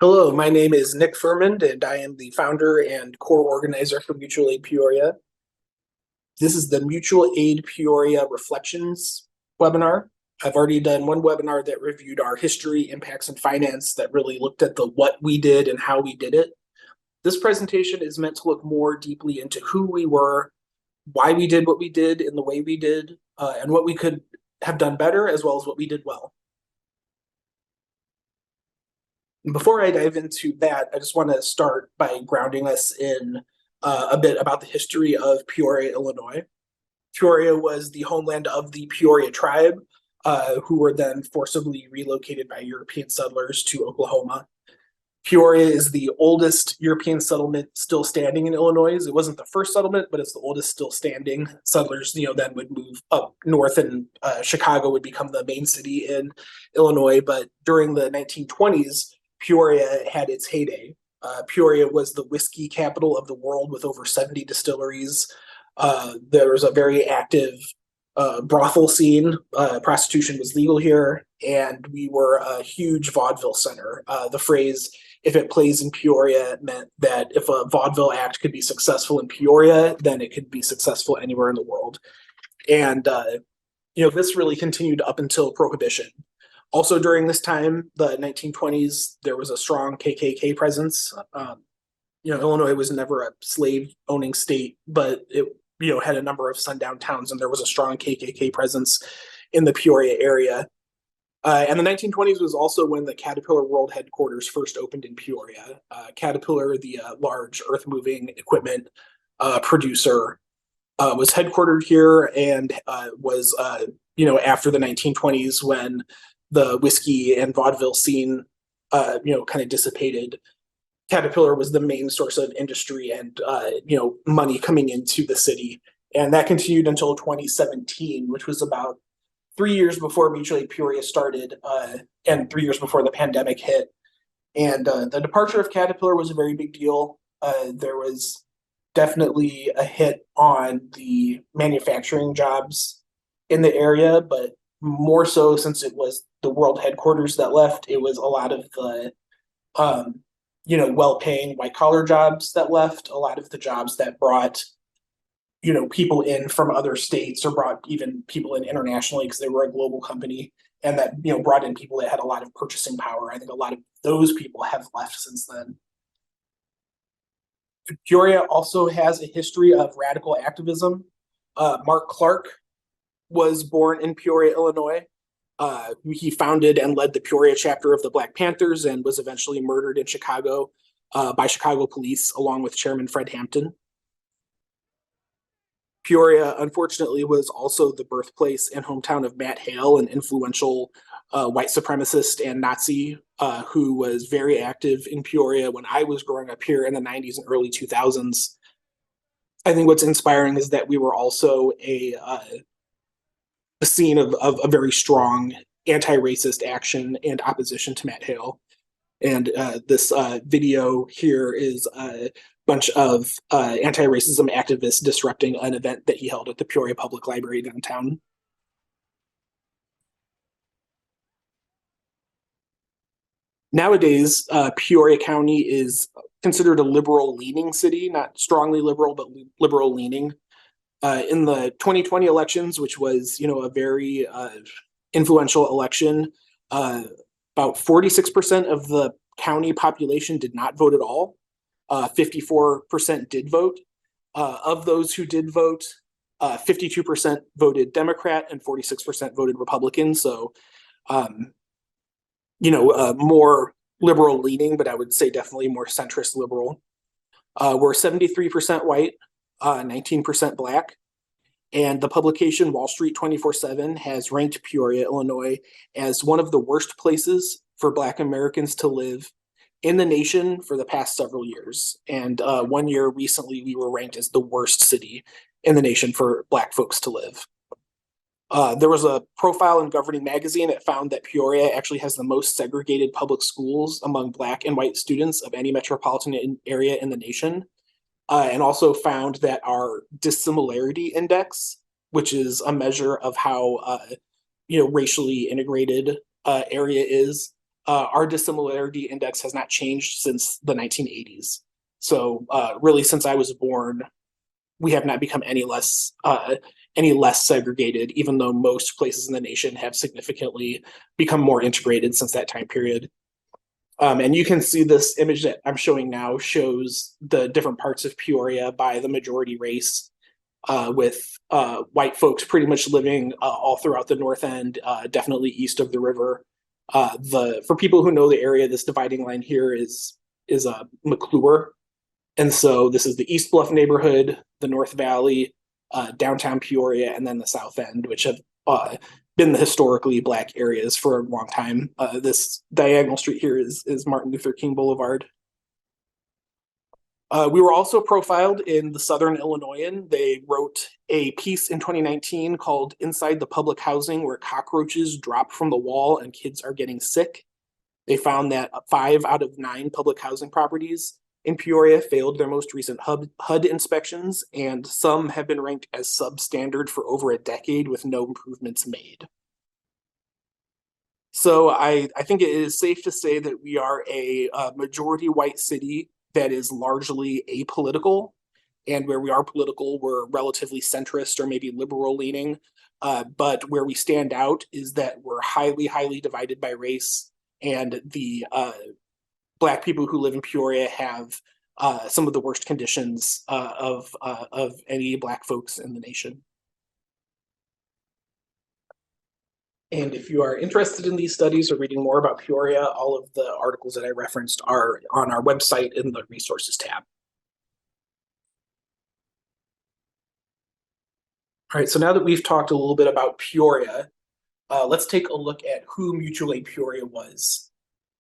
Hello, my name is Nick Furmond, and I am the founder and core organizer for Mutual Aid Peoria. This is the Mutual Aid Peoria Reflections webinar. I've already done one webinar that reviewed our history, impacts, and finance that really looked at the what we did and how we did it. This presentation is meant to look more deeply into who we were, why we did what we did in the way we did, and what we could have done better, as well as what we did well. Before I dive into that, I just want to start by grounding us in a bit about the history of Peoria, Illinois. Peoria was the homeland of the Peoria tribe, who were then forcibly relocated by European settlers to Oklahoma. Peoria is the oldest European settlement still standing in Illinois. It wasn't the first settlement, but it's the oldest still standing. Settlers, then would move up north, and Chicago would become the main city in Illinois. But during the 1920s, Peoria had its heyday. Peoria was the whiskey capital of the world with over 70 distilleries. There was a very active brothel scene. Prostitution was legal here, and we were a huge vaudeville center. The phrase, if it plays in Peoria, meant that if a vaudeville act could be successful in Peoria, then it could be successful anywhere in the world. And, this really continued up until Prohibition. Also during this time, the 1920s, there was a strong KKK presence. Illinois was never a slave-owning state, but it, had a number of sundown towns, and there was a strong KKK presence in the Peoria area. And the 1920s was also when the Caterpillar World Headquarters first opened in Peoria. Caterpillar, the large earth-moving equipment producer, was headquartered here, and was, after the 1920s when the whiskey and vaudeville scene, kind of dissipated. Caterpillar was the main source of industry and, money coming into the city. And that continued until 2017, which was about 3 years before Mutual Aid Peoria started, and 3 years before the pandemic hit. And the departure of Caterpillar was a very big deal. There was definitely a hit on the manufacturing jobs in the area, but more so since it was the world headquarters that left, it was a lot of the, well-paying white-collar jobs that left, a lot of the jobs that brought, people in from other states, or brought even people in internationally because they were a global company, and that, brought in people that had a lot of purchasing power. I think a lot of those people have left since then. Peoria also has a history of radical activism. Mark Clark was born in Peoria, Illinois. He founded and led the Peoria chapter of the Black Panthers, and was eventually murdered in Chicago by Chicago police, along with Chairman Fred Hampton. Peoria, unfortunately, was also the birthplace and hometown of Matt Hale, an influential white supremacist and Nazi who was very active in Peoria when I was growing up here in the 90s and early 2000s. I think what's inspiring is that we were also a scene of a very strong anti-racist action and opposition to Matt Hale. And this video here is a bunch of anti-racism activists disrupting an event that he held at the Peoria Public Library downtown. Nowadays, Peoria County is considered a liberal-leaning city, not strongly liberal, but liberal-leaning. In the 2020 elections, which was, a very influential election, about 46% of the county population did not vote at all. 54% did vote. Of those who did vote, 52% voted Democrat and 46% voted Republican. So, more liberal leaning, but I would say definitely more centrist liberal. We're 73% white, 19% Black. And the publication Wall Street 24/7 has ranked Peoria, Illinois, as one of the worst places for Black Americans to live in the nation for the past several years. And 1 year recently, we were ranked as the worst city in the nation for Black folks to live. There was a profile in Governing Magazine that found that Peoria actually has the most segregated public schools among Black and white students of any metropolitan area in the nation. And also found that our dissimilarity index, which is a measure of how racially integrated area is, our dissimilarity index has not changed since the 1980s. So really, since I was born, we have not become any less segregated, even though most places in the nation have significantly become more integrated since that time period. And you can see this image that I'm showing now shows the different parts of Peoria by the majority race, with white folks pretty much living all throughout the north end, definitely east of the river. For people who know the area, this dividing line here is McClure, and so this is the East Bluff neighborhood, the North Valley, downtown Peoria, and then the South End, which have been the historically Black areas for a long time. This diagonal street here is Martin Luther King Boulevard. We were also profiled in the Southern Illinoisan. They wrote a piece in 2019 called Inside the Public Housing, where cockroaches drop from the wall and kids are getting sick. They found that 5 out of 9 public housing properties in Peoria failed their most recent HUD inspections, and some have been ranked as substandard for over a decade with no improvements made. So I think it is safe to say that we are a majority white city that is largely apolitical, and where we are political, we're relatively centrist or maybe liberal leaning. But where we stand out is that we're highly, highly divided by race, and the Black people who live in Peoria have some of the worst conditions of any Black folks in the nation. And if you are interested in these studies or reading more about Peoria, all of the articles that I referenced are on our website in the resources tab. All right, so now that we've talked a little bit about Peoria, let's take a look at who Mutual Aid Peoria was.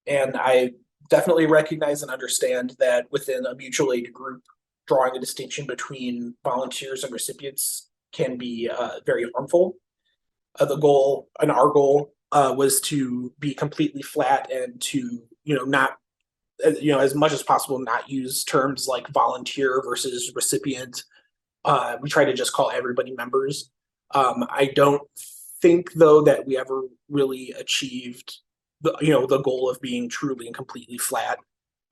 And I definitely recognize and understand that within a mutual aid group, drawing a distinction between volunteers and recipients can be very harmful. The goal and our goal was to be completely flat and to, not, as much as possible, not use terms like volunteer versus recipient. We try to just call everybody members. I don't think, though, that we ever really achieved the goal of being truly and completely flat.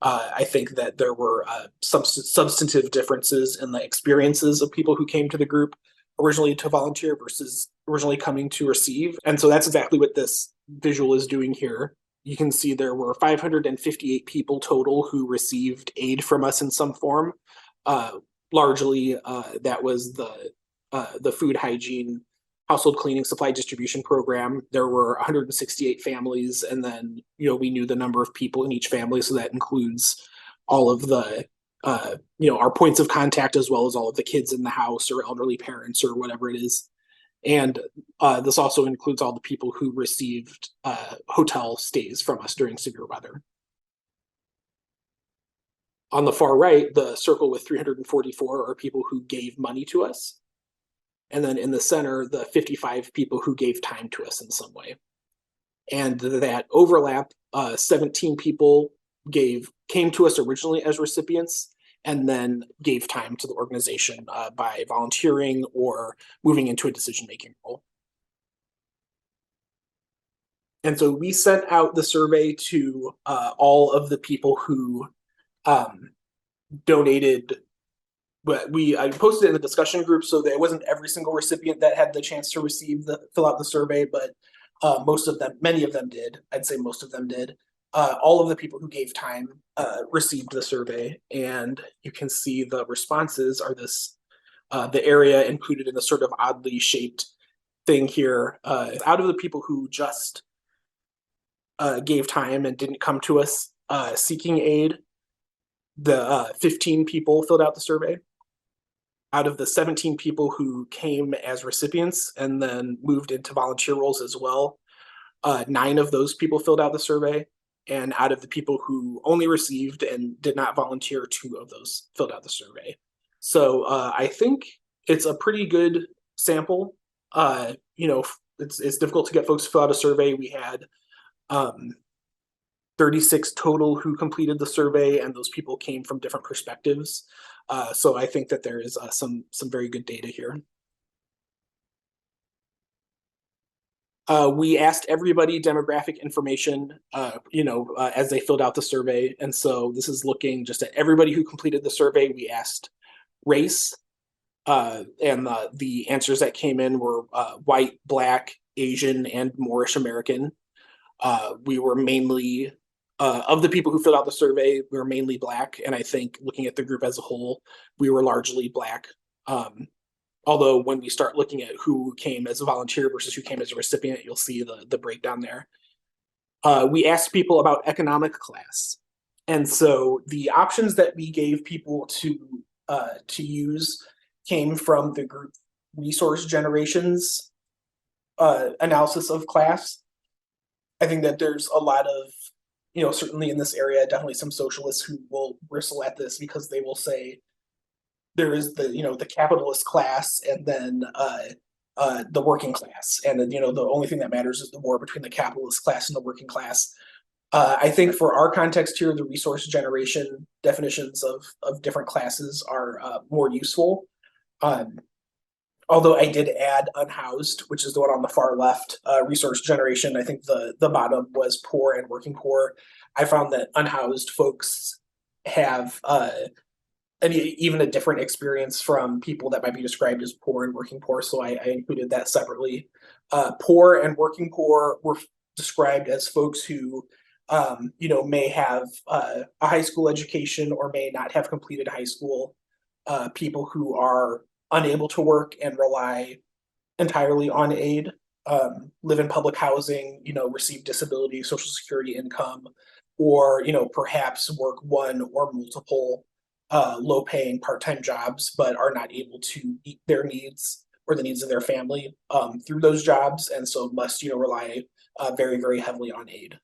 I think that there were some substantive differences in the experiences of people who came to the group originally to volunteer versus originally coming to receive. And so that's exactly what this visual is doing here. You can see there were 558 people total who received aid from us in some form. Largely, that was the food hygiene household cleaning supply distribution program. There were 168 families, and then we knew the number of people in each family, so that includes all of the our points of contact, as well as all of the kids in the house or elderly parents or whatever it is. And this also includes all the people who received hotel stays from us during severe weather. On the far right, the circle with 344 are people who gave money to us. And then in the center, the 55 people who gave time to us in some way. And that overlap, 17 people came to us originally as recipients and then gave time to the organization by volunteering or moving into a decision-making role. And so we sent out the survey to all of the people who donated. But I posted it in the discussion group, so that it wasn't every single recipient that had the chance to fill out the survey, but many of them did. I'd say most of them did. All of the people who gave time received the survey, and you can see the responses are the area included in the sort of oddly shaped thing here. Out of the people who just gave time and didn't come to us seeking aid, the 15 people filled out the survey. Out of the 17 people who came as recipients and then moved into volunteer roles as well, 9 of those people filled out the survey. And out of the people who only received and did not volunteer, 2 of those filled out the survey. So I think it's a pretty good sample. It's difficult to get folks to fill out a survey. We had 36 total who completed the survey, and those people came from different perspectives. So I think that there is some very good data here. We asked everybody demographic information, as they filled out the survey. And so this is looking just at everybody who completed the survey. We asked race, and the answers that came in were white, black, Asian, and Moorish American. We were mainly, of the people who filled out the survey, we were mainly black. And I think looking at the group as a whole, we were largely black. Although when we start looking at who came as a volunteer versus who came as a recipient, you'll see the breakdown there. We asked people about economic class. And so the options that we gave people to use came from the group resource generations analysis of class. I think that there's a lot of, certainly in this area, definitely some socialists who will bristle at this because they will say there is the capitalist class and then the working class. And then, the only thing that matters is the war between the capitalist class and the working class. I think for our context here, the resource generation definitions of different classes are more useful. Although I did add unhoused, which is the one on the far left, resource generation. I think the bottom was poor and working poor. I found that unhoused folks have even a different experience from people that might be described as poor and working poor. So I included that separately. Poor and working poor were described as folks who, may have a high school education or may not have completed high school. People who are unable to work and rely entirely on aid, live in public housing, receive disability, social security income, or, perhaps work one or multiple low-paying part-time jobs, but are not able to meet their needs or the needs of their family through those jobs, and so must, rely very, very heavily on aid.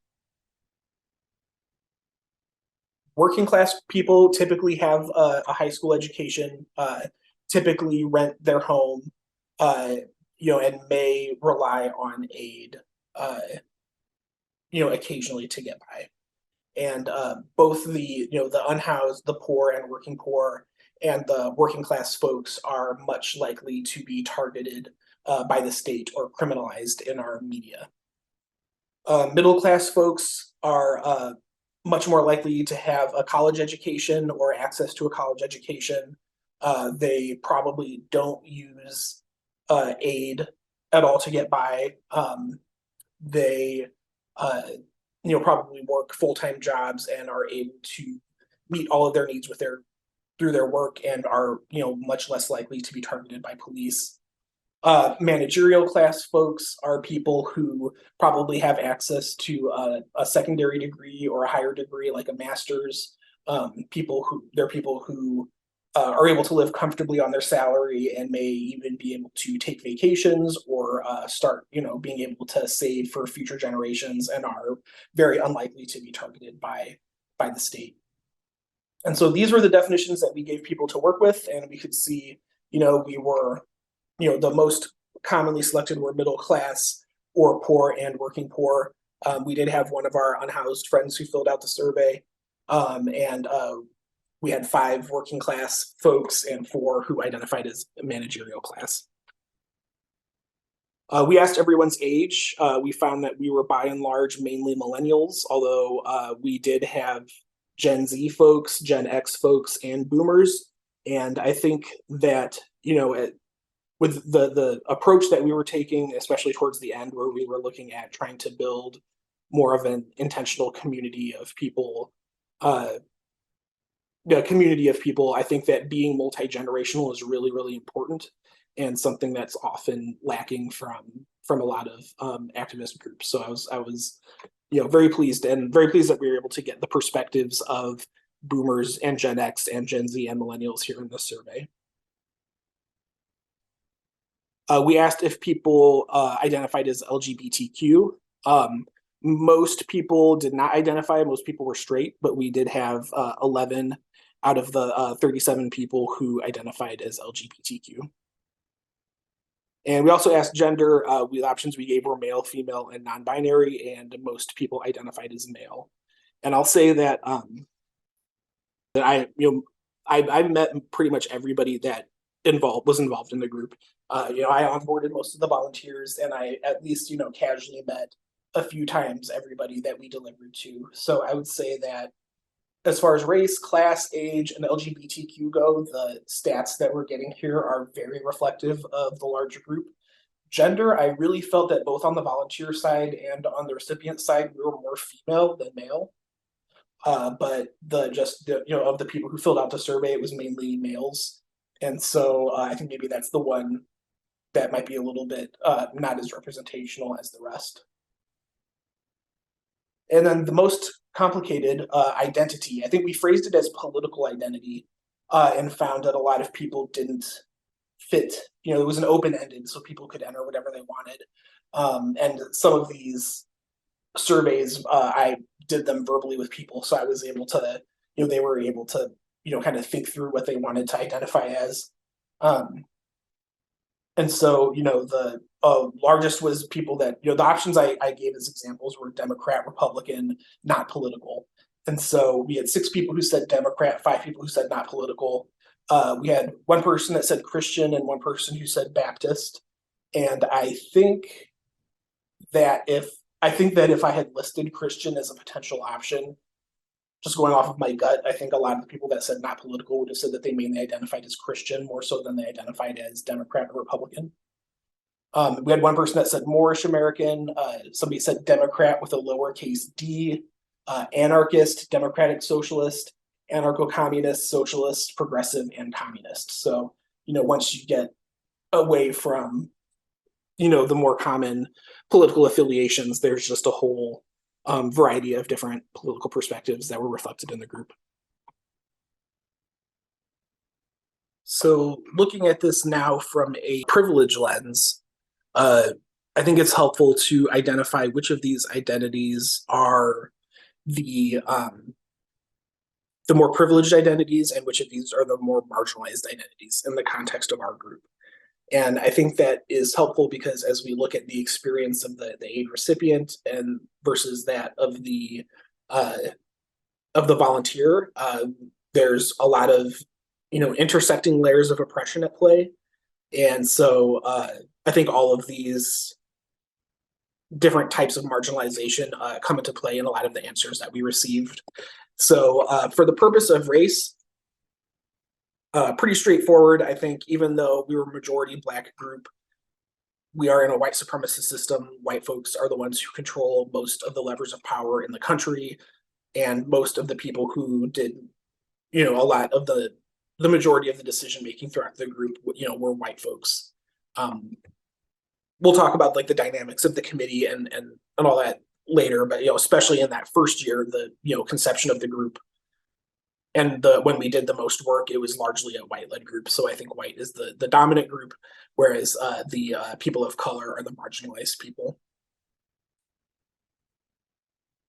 Working class people typically have a high school education, typically rent their home, and may rely on aid, occasionally to get by. And both the unhoused, the poor and working poor, and the working class folks are much likely to be targeted by the state or criminalized in our media. Middle class folks are much more likely to have a college education or access to a college education. They probably don't use aid at all to get by. They probably work full-time jobs and are able to meet all of their needs through their work and are much less likely to be targeted by police. Managerial class folks are people who probably have access to a secondary degree or a higher degree like a master's. People who are able to live comfortably on their salary and may even be able to take vacations or start, being able to save for future generations and are very unlikely to be targeted by the state. And so these were the definitions that we gave people to work with, and we could see, we were, the most commonly selected were middle class or poor and working poor. We did have one of our unhoused friends who filled out the survey, and we had 5 working class folks and 4 who identified as managerial class. We asked everyone's age. We found that we were by and large mainly millennials, although we did have Gen Z folks, Gen X folks, and boomers. And I think that, with the approach that we were taking, especially towards the end, where we were looking at trying to build more of an intentional community of people, I think that being multi-generational is really, really important and something that's often lacking from a lot of activist groups. So I was very pleased that we were able to get the perspectives of boomers and Gen X and Gen Z and millennials here in this survey. We asked if people identified as LGBTQ. Most people did not identify. Most people were straight, but we did have 11 out of the 37 people who identified as LGBTQ. And we also asked gender. The options we gave were male, female, and non-binary, and most people identified as male. And I'll say that I met pretty much everybody that was involved in the group. I onboarded most of the volunteers, and I at least casually met a few times everybody that we delivered to. So I would say that as far as race, class, age, and LGBTQ go, the stats that we're getting here are very reflective of the larger group. Gender, I really felt that both on the volunteer side and on the recipient side, we were more female than male. But of the people who filled out the survey, it was mainly males. And so I think maybe that's the one that might be a little bit not as representational as the rest. And then the most complicated identity, I think we phrased it as political identity and found that a lot of people didn't fit. It was an open-ended, so people could enter whatever they wanted. And some of these surveys, I did them verbally with people, so I was able to, they were able to, kind of think through what they wanted to identify as. And so, the largest was people that, the options I gave as examples were Democrat, Republican, not political. And so we had 6 people who said Democrat, 5 people who said not political. We had one person that said Christian and one person who said Baptist. And I think that if I had listed Christian as a potential option, just going off of my gut, I think a lot of the people that said not political would have said that they mainly identified as Christian more so than they identified as Democrat or Republican. We had one person that said Moorish American. Somebody said Democrat with a lowercase d, anarchist, democratic socialist, anarcho-communist, socialist, progressive, and communist. So, once you get away from, the more common political affiliations, there's just a whole variety of different political perspectives that were reflected in the group. So looking at this now from a privilege lens, I think it's helpful to identify which of these identities are the more privileged identities and which of these are the more marginalized identities in the context of our group. And I think that is helpful because as we look at the experience of the aid recipient and versus that of the volunteer, there's a lot of intersecting layers of oppression at play. And so I think all of these different types of marginalization come into play in a lot of the answers that we received. So for the purpose of race, pretty straightforward. I think even though we were a majority Black group, we are in a white supremacist system. White folks are the ones who control most of the levers of power in the country, and most of the people who did, a lot of the majority of the decision making throughout the group, were white folks. We'll talk about like the dynamics of the committee and all that later, but especially in that first year, the conception of the group. And when we did the most work, it was largely a white-led group. So I think white is the dominant group, whereas the people of color are the marginalized people.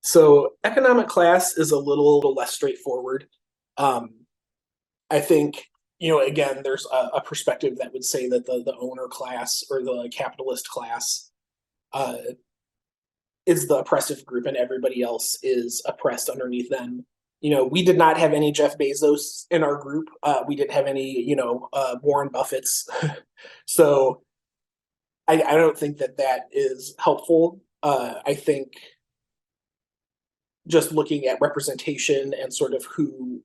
So economic class is a little less straightforward. I think, again, there's a perspective that would say that the owner class or the capitalist class is the oppressive group and everybody else is oppressed underneath them. We did not have any Jeff Bezos in our group. We didn't have any, Warren Buffetts. So I don't think that is helpful. I think just looking at representation and sort of who,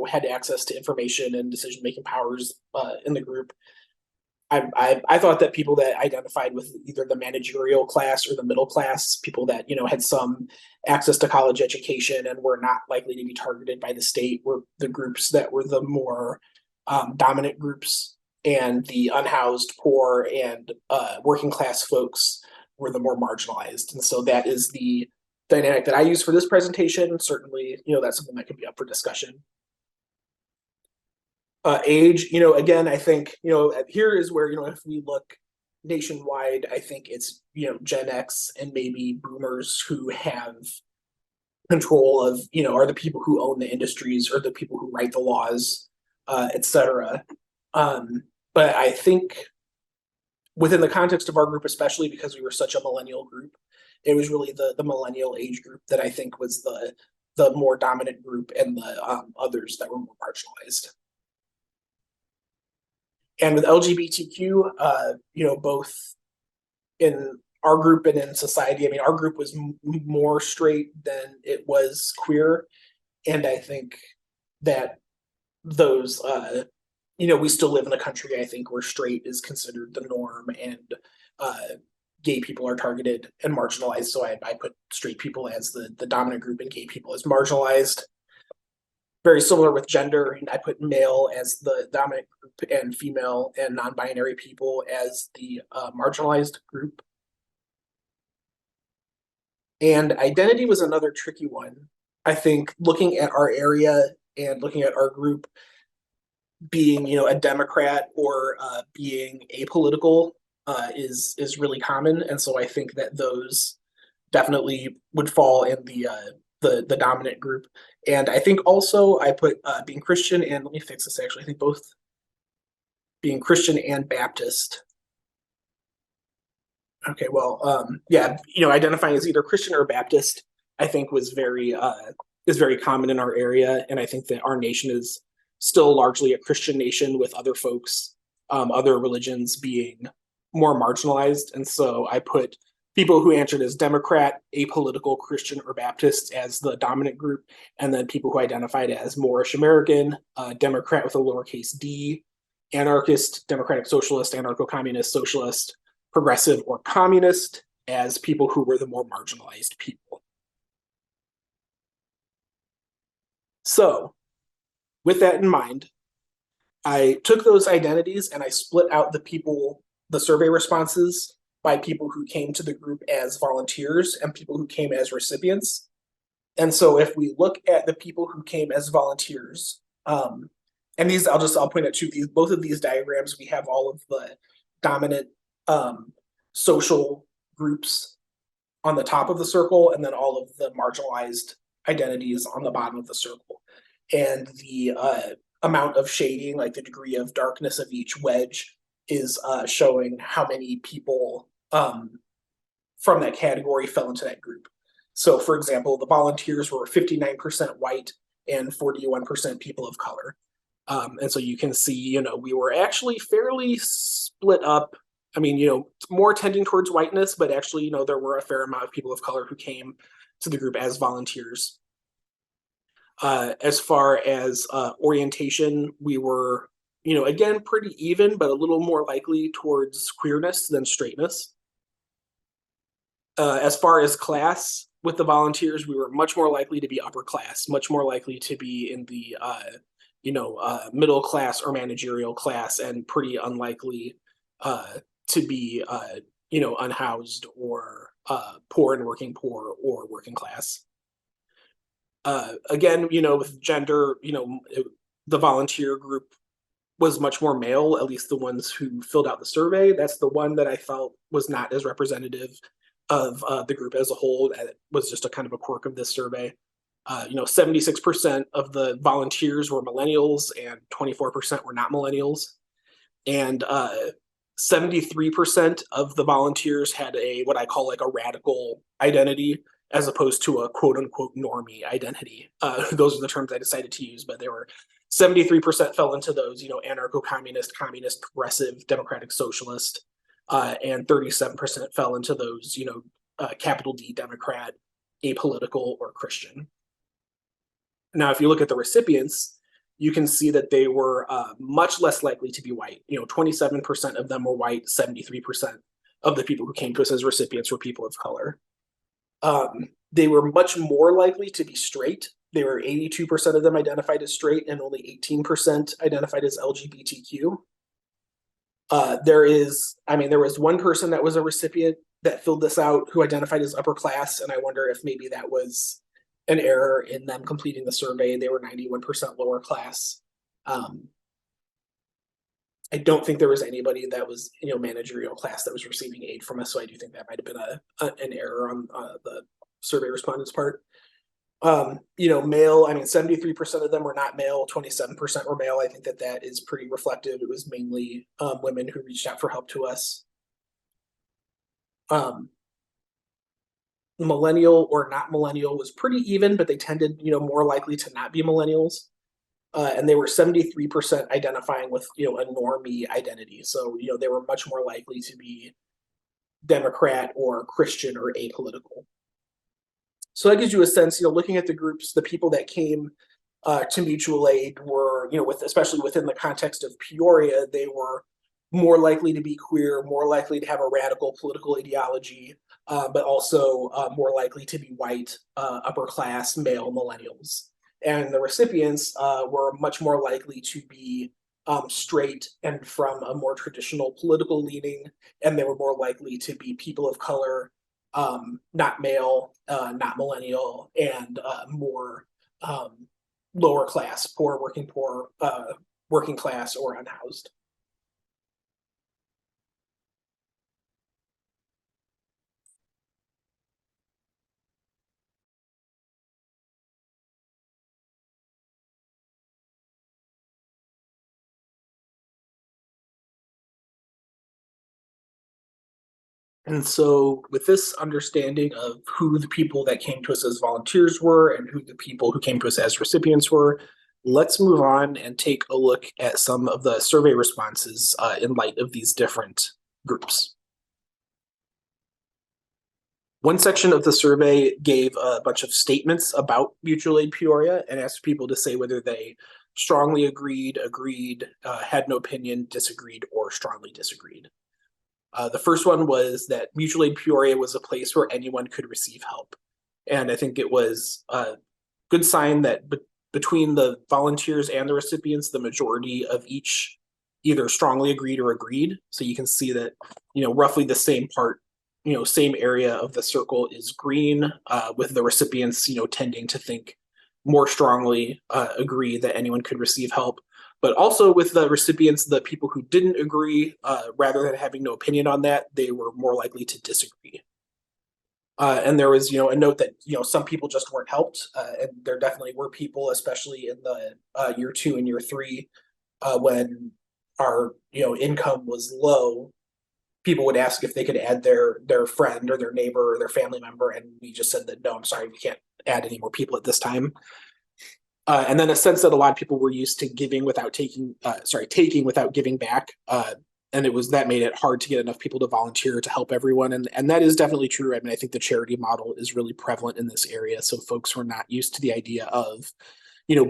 had access to information and decision-making powers in the group, I thought that people that identified with either the managerial class or the middle class, people that had some access to college education and were not likely to be targeted by the state, were the groups that were the more dominant groups, and the unhoused, poor, and working class folks were the more marginalized. And so that is the dynamic that I use for this presentation. Certainly, that's something that could be up for discussion. Age, again, I think, here is where, if we look nationwide, I think it's, Gen X and maybe boomers who have control of, are the people who own the industries or the people who write the laws, et cetera. But I think within the context of our group, especially because we were such a millennial group, it was really the millennial age group that I think was the more dominant group and the others that were more marginalized. And with LGBTQ, both in our group and in society, I mean, our group was more straight than it was queer. And I think that those, we still live in a country, I think, where straight is considered the norm and uh, gay people are targeted and marginalized. So I put straight people as the dominant group and gay people as marginalized. Very similar with gender, and I put male as the dominant group and female and non-binary people as the marginalized group. And identity was another tricky one. I think looking at our area and looking at our group being, a Democrat or being apolitical is really common, and so I think that those definitely would fall in the dominant group. And I think also I put being Christian and let me fix this actually. I think both being Christian and Baptist. Okay, well, yeah, identifying as either Christian or Baptist, I think is very common in our area, and I think that our nation is still largely a Christian nation with other folks, other religions being more marginalized, and so I put people who answered as Democrat, apolitical, Christian, or Baptist as the dominant group, and then people who identified as Moorish American, Democrat with a lowercase d, anarchist, democratic socialist, anarcho-communist, socialist, progressive, or communist as people who were the more marginalized people. So, with that in mind, I took those identities and I split out the survey responses by people who came to the group as volunteers and people who came as recipients. And so if we look at the people who came as volunteers, and these I'll point out to these both of these diagrams, we have all of the dominant social groups on the top of the circle, and then all of the marginalized identities on the bottom of the circle. And the amount of shading, like the degree of darkness of each wedge, is showing how many people from that category fell into that group. So, for example, the volunteers were 59% white and 41% people of color. And so you can see, we were actually fairly split up. I mean, more tending towards whiteness, but actually, there were a fair amount of people of color who came to the group as volunteers. As far as orientation, we were, again, pretty even, but a little more likely towards queerness than straightness. As far as class, with the volunteers, we were much more likely to be upper class, much more likely to be in the, middle class or managerial class, and pretty unlikely to be, unhoused or poor and working poor or working class. Again, with gender, the volunteer group was much more male, at least the ones who filled out the survey. That's the one that I felt was not as representative of the group as a whole. That was just a kind of a quirk of this survey. 76% of the volunteers were millennials and 24% were not millennials. And 73% of the volunteers had what I call like a radical identity, as opposed to a quote unquote normie identity. Those are the terms I decided to use, but they were 73% fell into those, anarcho-communist, communist, progressive, democratic, socialist, and 37% fell into those, capital D, Democrat, apolitical, or Christian. Now, if you look at the recipients, you can see that they were much less likely to be white. 27% of them were white, 73% of the people who came to us as recipients were people of color. They were much more likely to be straight. They were 82% of them identified as straight and only 18% identified as LGBTQ. There was one person that was a recipient that filled this out who identified as upper class, and I wonder if maybe that was an error in them completing the survey. They were 91% lower class. I don't think there was anybody that was, managerial class that was receiving aid from us. So I do think that might have been an error on the survey respondents' part. Male, 73% of them were not male, 27% were male. I think that is pretty reflective. It was mainly women who reached out for help to us. Millennial or not millennial was pretty even, but they tended, more likely to not be millennials. and they were 73% identifying with, a normie identity. So, they were much more likely to be Democrat or Christian or apolitical. So that gives you a sense, looking at the groups, the people that came to mutual aid were, especially within the context of Peoria, they were more likely to be queer, more likely to have a radical political ideology, but also more likely to be white, upper class, male millennials. And the recipients were much more likely to be straight and from a more traditional political leaning, and they were more likely to be people of color, not male, not millennial, and more lower class, poor, working class, or unhoused. And so, with this understanding of who the people that came to us as volunteers were and who the people who came to us as recipients were, let's move on and take a look at some of the survey responses in light of these different groups. One section of the survey gave a bunch of statements about Mutual Aid Peoria and asked people to say whether they strongly agreed, had no opinion, disagreed, or strongly disagreed. The first one was that Mutual Aid Peoria was a place where anyone could receive help. And I think it was a good sign that between the volunteers and the recipients, the majority of each either strongly agreed or agreed. So you can see that, roughly the same part, same area of the circle is green, with the recipients, tending to think more strongly, agree that anyone could receive help. But also with the recipients, the people who didn't agree, rather than having no opinion on that, they were more likely to disagree. And there was, a note that, some people just weren't helped. And there definitely were people, especially in the year 2 and year 3, when our, income was low, people would ask if they could add their friend or their neighbor or their family member. And we just said that, no, I'm sorry, we can't add any more people at this time. And then a sense that a lot of people were used to giving without taking without giving back. And that made it hard to get enough people to volunteer to help everyone. And that is definitely true. I mean, I think the charity model is really prevalent in this area. So folks were not used to the idea of,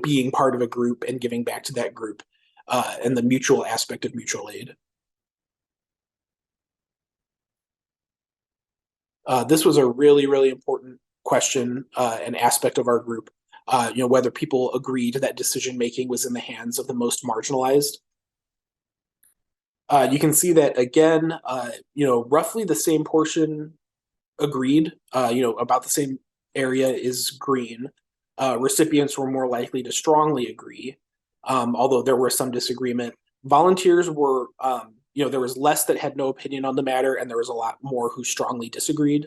being part of a group and giving back to that group, and the mutual aspect of mutual aid. This was a really, really important question, and aspect of our group. Whether people agreed that decision making was in the hands of the most marginalized. You can see that again, roughly the same portion agreed, about the same area is green. Recipients were more likely to strongly agree, although there were some disagreement. Volunteers were, there was less that had no opinion on the matter, and there was a lot more who strongly disagreed.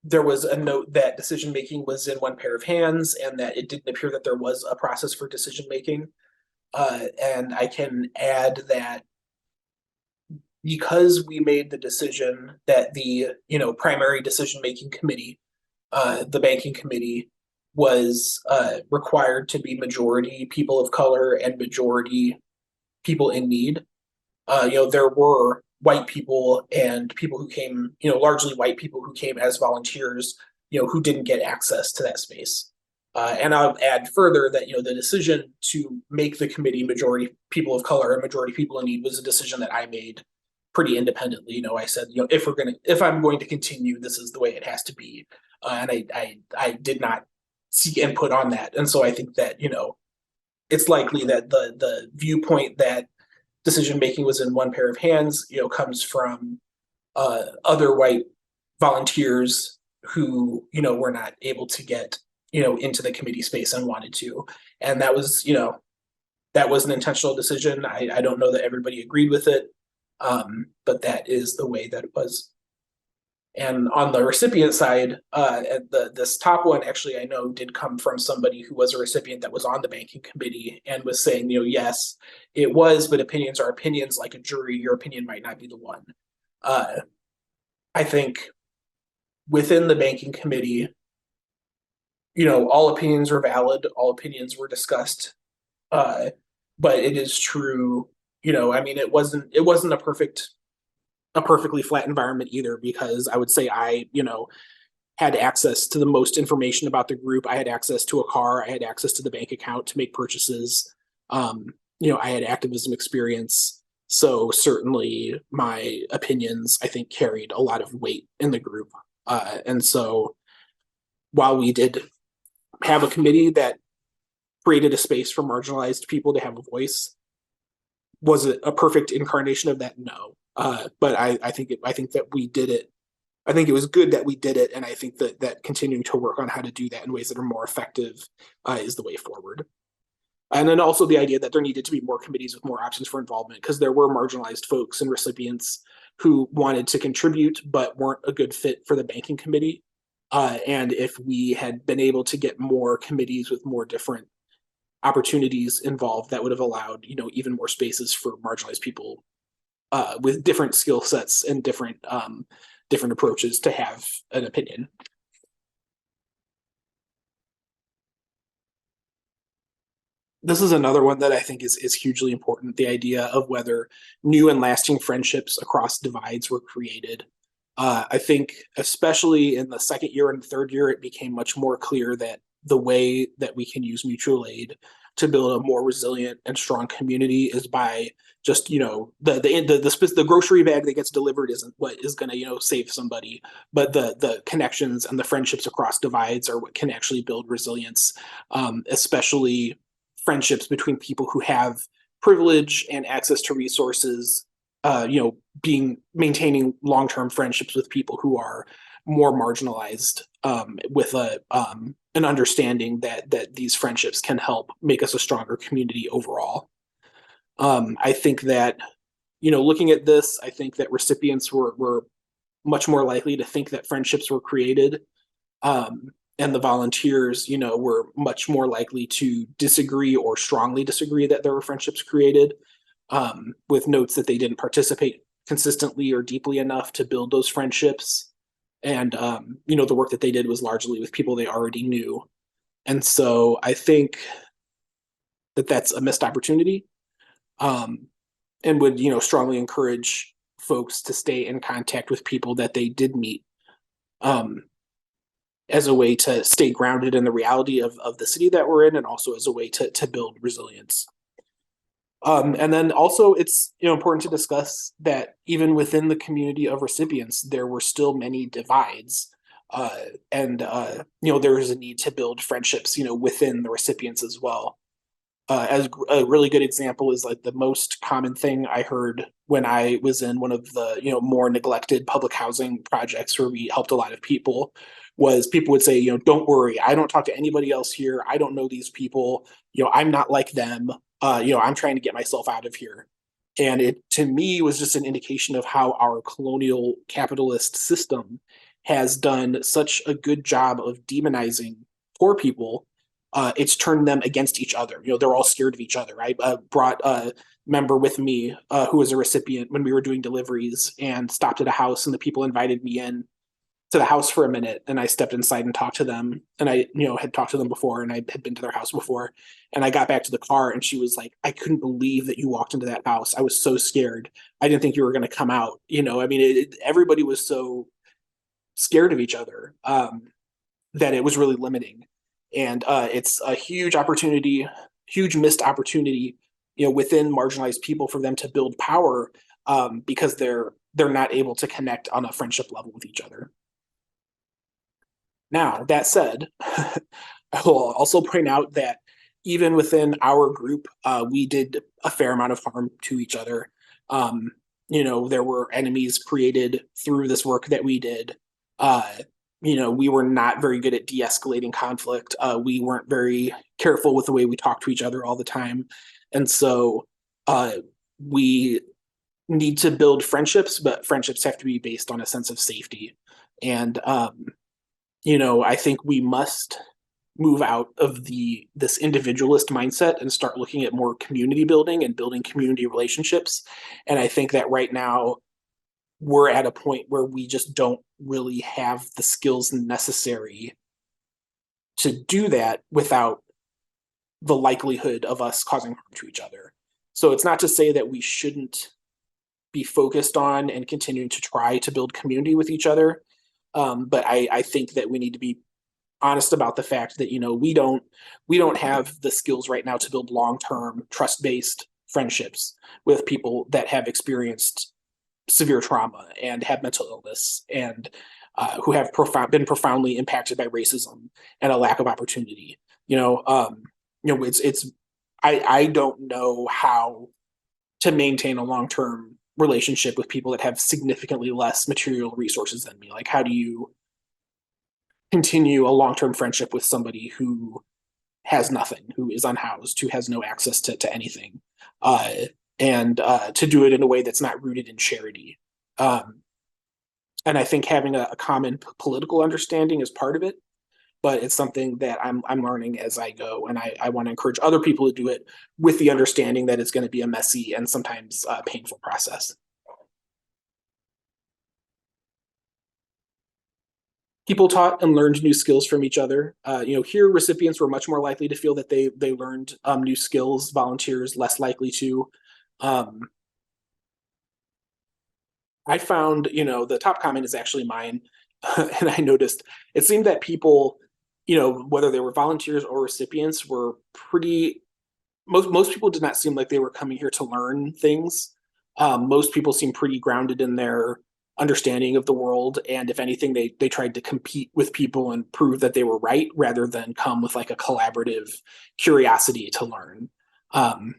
There was a note that decision making was in one pair of hands and that it didn't appear that there was a process for decision making. And I can add that because we made the decision that the primary decision making committee, the banking committee, was required to be majority people of color and majority people in need. There were white people and people who came, largely white people who came as volunteers, who didn't get access to that space. And I'll add further that, the decision to make the committee majority people of color and majority people in need was a decision that I made pretty independently. I said, if I'm going to continue, this is the way it has to be. And I did not seek input on that. And so I think that, it's likely that the viewpoint that decision making was in one pair of hands, comes from other white volunteers who, were not able to get, into the committee space and wanted to. And that was, that was an intentional decision. I don't know that everybody agreed with it, but that is the way that it was. And on the recipient side, this top one actually I know did come from somebody who was a recipient that was on the banking committee and was saying, yes, it was, but opinions are opinions. Like a jury, your opinion might not be the one. I think within the banking committee, all opinions are valid, all opinions were discussed. Uh, but it is true, I mean, it wasn't a perfectly flat environment either, because I would say I had access to the most information about the group. I had access to a car. I had access to the bank account to make purchases. I had activism experience. So certainly my opinions, I think, carried a lot of weight in the group. And so while we did have a committee that created a space for marginalized people to have a voice, was it a perfect incarnation of that? No. But I think that we did it. I think it was good that we did it, and I think that continuing to work on how to do that in ways that are more effective is the way forward. And then also the idea that there needed to be more committees with more options for involvement, because there were marginalized folks and recipients who wanted to contribute but weren't a good fit for the banking committee. And if we had been able to get more committees with more different opportunities involved, that would have allowed even more spaces for marginalized people with different skill sets and different approaches to have an opinion. This is another one that I think is hugely important. The idea of whether new and lasting friendships across divides were created. I think, especially in the second year and third year, it became much more clear that the way that we can use mutual aid to build a more resilient and strong community is by just the grocery bag that gets delivered isn't what is going to save somebody, but the connections and the friendships across divides are what can actually build resilience, especially friendships between people who have privilege and access to resources, being maintaining long-term friendships with people who are more marginalized, with an understanding that these friendships can help make us a stronger community overall. I think that looking at this, I think that recipients were much more likely to think that friendships were created. And the volunteers, were much more likely to disagree or strongly disagree that there were friendships created, with notes that they didn't participate consistently or deeply enough to build those friendships. And, the work that they did was largely with people they already knew. And so I think that that's a missed opportunity, um, and would, strongly encourage folks to stay in contact with people that they did meet, um, as a way to stay grounded in the reality of the city that we're in, and also as a way to build resilience. And then also it's important to discuss that even within the community of recipients, there were still many divides. And there is a need to build friendships, within the recipients as well. As a really good example is like the most common thing I heard when I was in one of the more neglected public housing projects where we helped a lot of people, was people would say, don't worry, I don't talk to anybody else here, I don't know these people, I'm not like them, I'm trying to get myself out of here. And it, to me, was just an indication of how our colonial capitalist system has done such a good job of demonizing poor people. It's turned them against each other. They're all scared of each other. I brought a member with me, who was a recipient when we were doing deliveries, and stopped at a house, and the people invited me in to the house for a minute, and I stepped inside and talked to them. And I, had talked to them before, and I had been to their house before. And I got back to the car, and she was like, I couldn't believe that you walked into that house. I was so scared. I didn't think you were going to come out. I mean, everybody was so scared of each other, that it was really limiting. And it's a huge opportunity, huge missed opportunity, within marginalized people for them to build power, because they're not able to connect on a friendship level with each other. Now, that said, I will also point out that even within our group, we did a fair amount of harm to each other. There were enemies created through this work that we did. Uh, we were not very good at de-escalating conflict. We weren't very careful with the way we talked to each other all the time. And so we need to build friendships, but friendships have to be based on a sense of safety. And I think we must move out of this individualist mindset and start looking at more community building and building community relationships. And I think that right now we're at a point where we just don't really have the skills necessary to do that without the likelihood of us causing harm to each other. So it's not to say that we shouldn't be focused on and continuing to try to build community with each other. But I think that we need to be honest about the fact that, we don't have the skills right now to build long-term trust-based friendships with people that have experienced severe trauma and have mental illness and who have been profoundly impacted by racism and a lack of opportunity. It's I don't know how to maintain a long-term relationship with people that have significantly less material resources than me. Like, how do you continue a long-term friendship with somebody who has nothing, who is unhoused, who has no access to anything, uh, and to do it in a way that's not rooted in charity. Um, and I think having a common political understanding is part of it, but it's something that I'm learning as I go, and I want to encourage other people to do it with the understanding that it's going to be a messy and sometimes painful process. People taught and learned new skills from each other. Here recipients were much more likely to feel that they learned new skills. Volunteers less likely to. Um, I found, the top comment is actually mine, and I noticed it seemed that people, whether they were volunteers or recipients, were pretty. Most people did not seem like they were coming here to learn things. Most people seemed pretty grounded in their understanding of the world, and if anything, they tried to compete with people and prove that they were right rather than come with like a collaborative curiosity to learn. Um,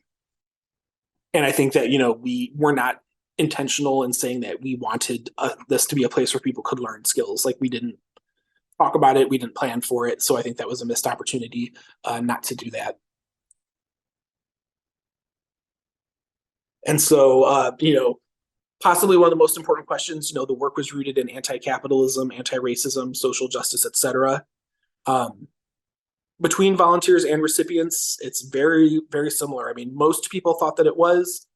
and I think that we were not intentional in saying that we wanted this to be a place where people could learn skills. Like, we didn't talk about it, we didn't plan for it, so I think that was a missed opportunity not to do that. And so, possibly one of the most important questions. The work was rooted in anti-capitalism, anti-racism, social justice, etc. Um, between volunteers and recipients, it's very, very similar. I mean, most people thought that it was,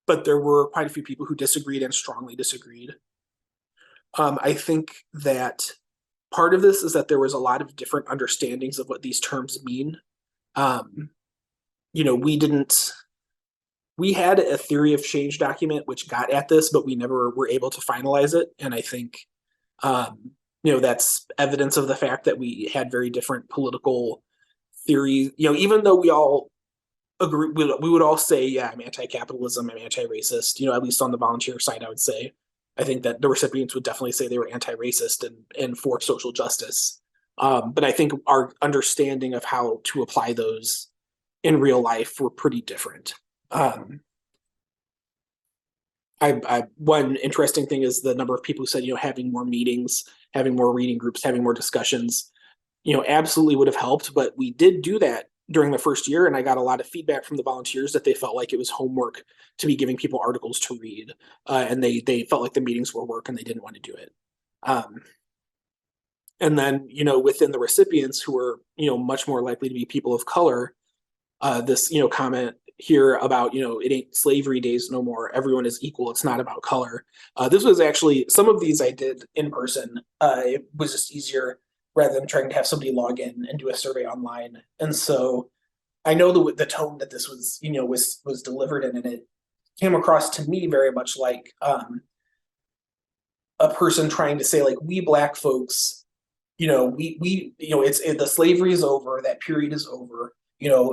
but there were quite a few people who disagreed and strongly disagreed. I think that part of this is that there was a lot of different understandings of what these terms mean. Um, we didn't we had a theory of change document which got at this, but we never were able to finalize it. And I think, that's evidence of the fact that we had very different political theories. Even though we all agree, we would all say, yeah, I'm anti-capitalism, I'm anti-racist. At least on the volunteer side, I would say. I think that the recipients would definitely say they were anti-racist and for social justice. But I think our understanding of how to apply those in real life were pretty different. Um, one interesting thing is the number of people who said, having more meetings, having more reading groups, having more discussions, absolutely would have helped. But we did do that during the first year, and I got a lot of feedback from the volunteers that they felt like it was homework to be giving people articles to read, and they felt like the meetings were work and they didn't want to do it. Um, and then, within the recipients who were, much more likely to be people of color, this, comment here about, it ain't slavery days no more. Everyone is equal. It's not about color. This was actually, some of these I did in person. It was just easier rather than trying to have somebody log in and do a survey online. And so I know the tone that this was, was delivered in, and it came across to me very much like a person trying to say, like, we Black folks, the slavery is over, that period is over.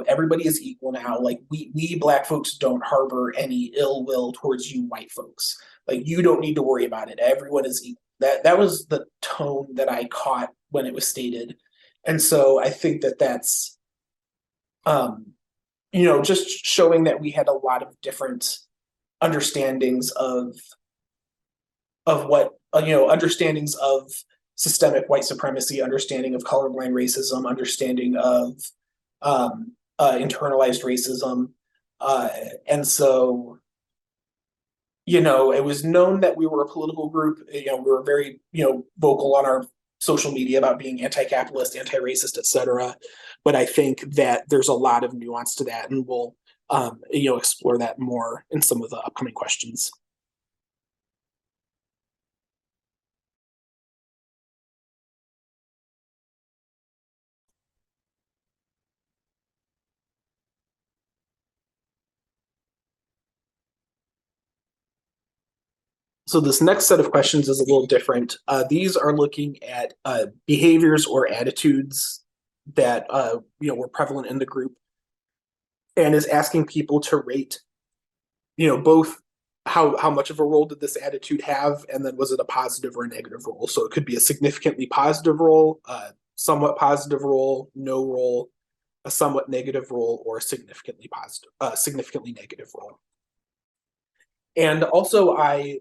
Everybody is equal now. Like, we Black folks don't harbor any ill will towards you white folks. Like, you don't need to worry about it. Everyone is equal. That was the tone that I caught when it was stated. And so I think that that's um, just showing that we had a lot of different understandings of what understandings of systemic white supremacy, understanding of colorblind racism, understanding of internalized racism, uh, and so it was known that we were a political group. We were very vocal on our social media about being anti-capitalist, anti-racist, etc. But I think that there's a lot of nuance to that, and we'll explore that more in some of the upcoming questions. So this next set of questions is a little different. These are looking at behaviors or attitudes that were prevalent in the group, and is asking people to rate, both how much of a role did this attitude have, and then was it a positive or a negative role? So it could be a significantly positive role, a somewhat positive role, no role, a somewhat negative role, or a significantly positive, significantly negative role. And also, I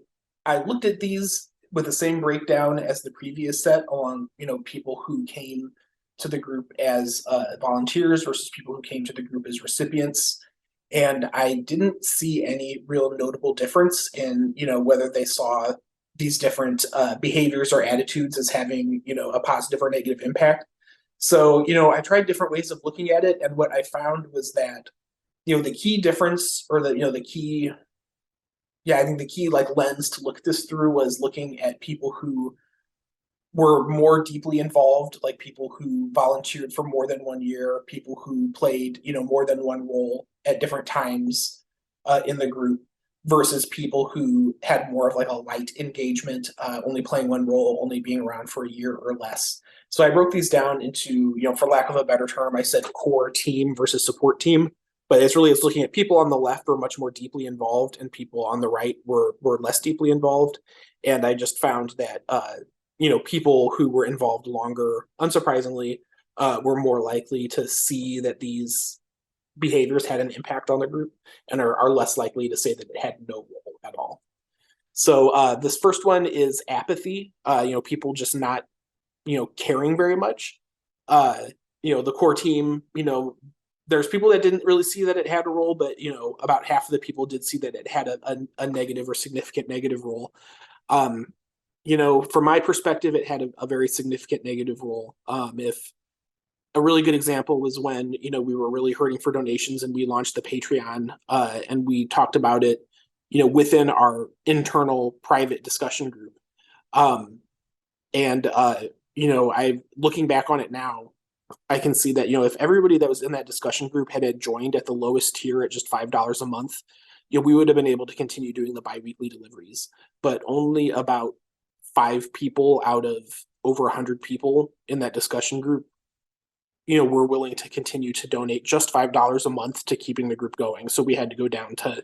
looked at these with the same breakdown as the previous set along, people who came to the group as volunteers versus people who came to the group as recipients. And I didn't see any real notable difference in, whether they saw these different behaviors or attitudes as having, a positive or negative impact. So, I tried different ways of looking at it, and what I found was that, the key difference, or the key, yeah, I think the key like lens to look this through was looking at people who were more deeply involved, like people who volunteered for more than 1 year, people who played, more than one role at different times in the group, versus people who had more of like a light engagement, only playing one role, only being around for a year or less. So I broke these down into, for lack of a better term, I said core team versus support team. But it's looking at people on the left were much more deeply involved, and people on the right were less deeply involved. And I just found that people who were involved longer, unsurprisingly, were more likely to see that these behaviors had an impact on the group, and are less likely to say that it had no role at all. So this first one is apathy. People just not, caring very much. The core team, there's people that didn't really see that it had a role, but about half of the people did see that it had a negative or significant negative role. From my perspective, it had a very significant negative role. If a really good example was when, we were really hurting for donations and we launched the Patreon, and we talked about it, within our internal private discussion group. I looking back on it now, I can see that, if everybody that was in that discussion group had joined at the lowest tier at just $5 a month, we would have been able to continue doing the biweekly deliveries. But only about 5 people out of over 100 people in that discussion group, were willing to continue to donate just $5 a month to keeping the group going. So we had to go down to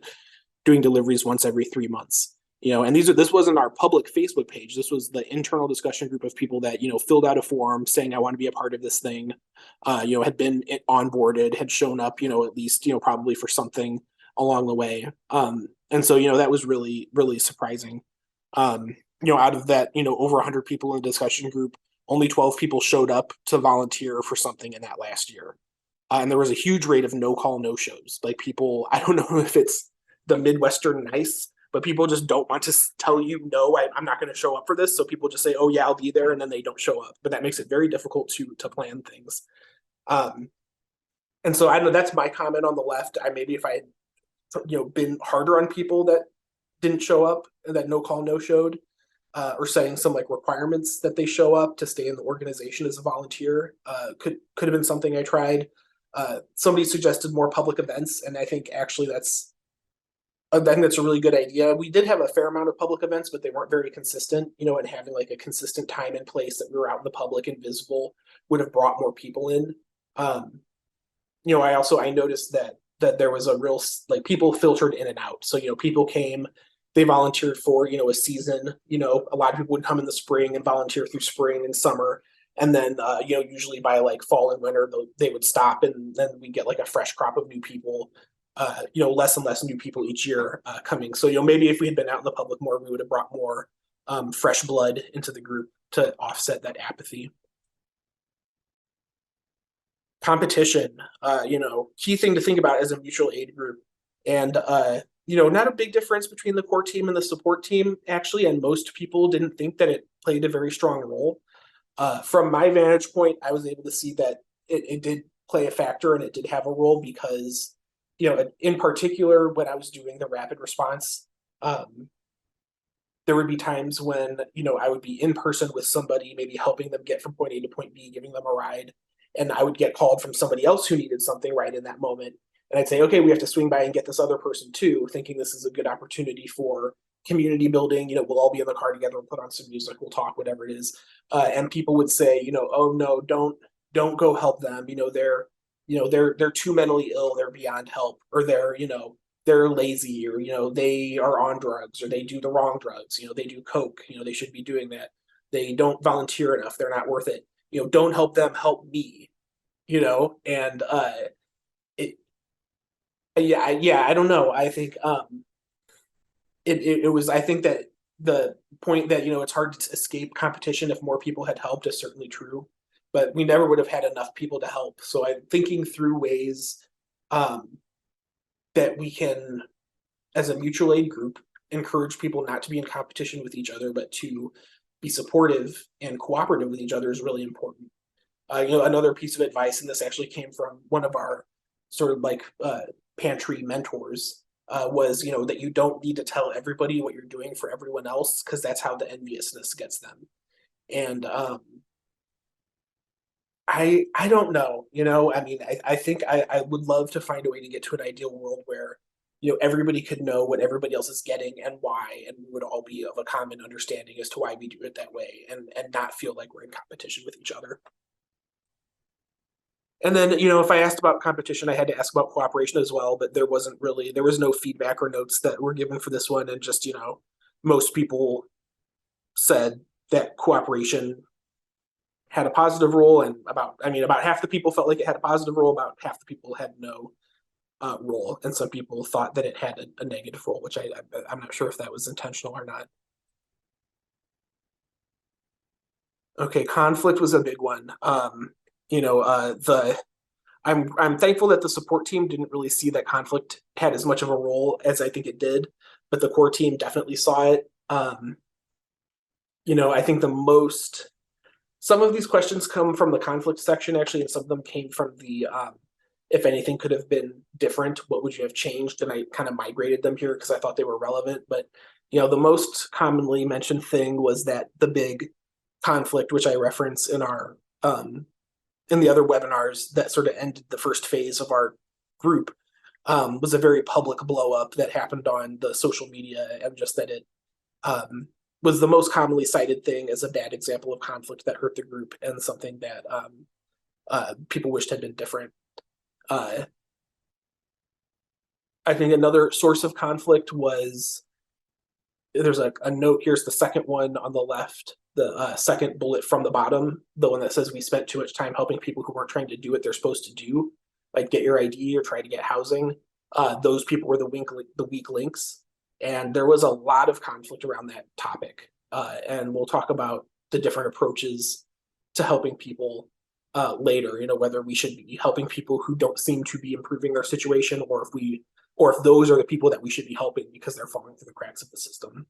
doing deliveries once every 3 months. And this wasn't our public Facebook page. This was the internal discussion group of people that, filled out a form saying, I want to be a part of this thing, had been onboarded, had shown up, at least, probably for something along the way. And so, that was really, really surprising. Out of that, over 100 people in the discussion group, only 12 people showed up to volunteer for something in that last year. And there was a huge rate of no call, no shows. Like people, I don't know if it's the Midwestern nice, but people just don't want to tell you, no, I'm not going to show up for this. So people just say, oh yeah, I'll be there. And then they don't show up. But that makes it very difficult to plan things. And so I know that's my comment on the left. Maybe if I had, been harder on people that didn't show up and that no call, no showed, or setting some like requirements that they show up to stay in the organization as a volunteer, could have been something I tried. Somebody suggested more public events, and I think actually I think that's a really good idea. We did have a fair amount of public events, but they weren't very consistent, and having like a consistent time and place that we were out in the public and visible would have brought more people in. I noticed that there was a real, like, people filtered in and out. So, people came, they volunteered for, a season, a lot of people would come in the spring and volunteer through spring and summer. And then, usually by like fall and winter, they would stop, and then we get like a fresh crop of new people, less and less new people each year coming. So, maybe if we had been out in the public more, we would have brought more fresh blood into the group to offset that apathy. Competition, key thing to think about as a mutual aid group. And, not a big difference between the core team and the support team, actually. And most people didn't think that it played a very strong role. From my vantage point, I was able to see that it did play a factor, and it did have a role because, in particular, when I was doing the rapid response, there would be times when, I would be in person with somebody, maybe helping them get from point A to point B, giving them a ride. And I would get called from somebody else who needed something right in that moment. And I'd say, okay, we have to swing by and get this other person too, thinking this is a good opportunity for, community building, we'll all be in the car together, we'll put on some music, we'll talk, whatever it is. And people would say, oh no, don't go help them. They're too mentally ill, they're beyond help, or they're lazy, or they are on drugs, or they do the wrong drugs, they do coke, they should be doing that. They don't volunteer enough, they're not worth it. Don't help them, help me. And it yeah, I don't know. I think it was, I think that the point that it's hard to escape competition if more people had helped is certainly true, but we never would have had enough people to help. So I'm thinking through ways um that we can, as a mutual aid group, encourage people not to be in competition with each other, but to be supportive and cooperative with each other is really important. Another piece of advice, and this actually came from one of our sort of like pantry mentors, was that you don't need to tell everybody what you're doing for everyone else, because that's how the enviousness gets them. And I don't know, I mean, I think I would love to find a way to get to an ideal world where everybody could know what everybody else is getting and why, and we would all be of a common understanding as to why we do it that way, and not feel like we're in competition with each other. And then, if I asked about competition, I had to ask about cooperation as well, but there was no feedback or notes that were given for this one. And just, most people said that cooperation had a positive role, and about half the people felt like it had a positive role, about half the people had no role. And some people thought that it had a negative role, which I'm not sure if that was intentional or not. Okay, conflict was a big one. The I'm thankful that the support team didn't really see that conflict had as much of a role as I think it did, but the core team definitely saw it. I think some of these questions come from the conflict section actually, and some of them came from the if anything could have been different, what would you have changed? And I kind of migrated them here because I thought they were relevant. But the most commonly mentioned thing was that the big conflict, which I reference in the other webinars that sort of ended the first phase of our group, was a very public blow up that happened on the social media, and just that it was the most commonly cited thing as a bad example of conflict that hurt the group, and something that people wished had been different. I think another source of conflict was, there's a note, here's the second one on the left, the second bullet from the bottom, the one that says we spent too much time helping people who weren't trying to do what they're supposed to do, like get your ID or try to get housing. Those people were the weak links, and there was a lot of conflict around that topic. And we'll talk about the different approaches to helping people later. Whether we should be helping people who don't seem to be improving their situation, or if those are the people that we should be helping because they're falling through the cracks of the system.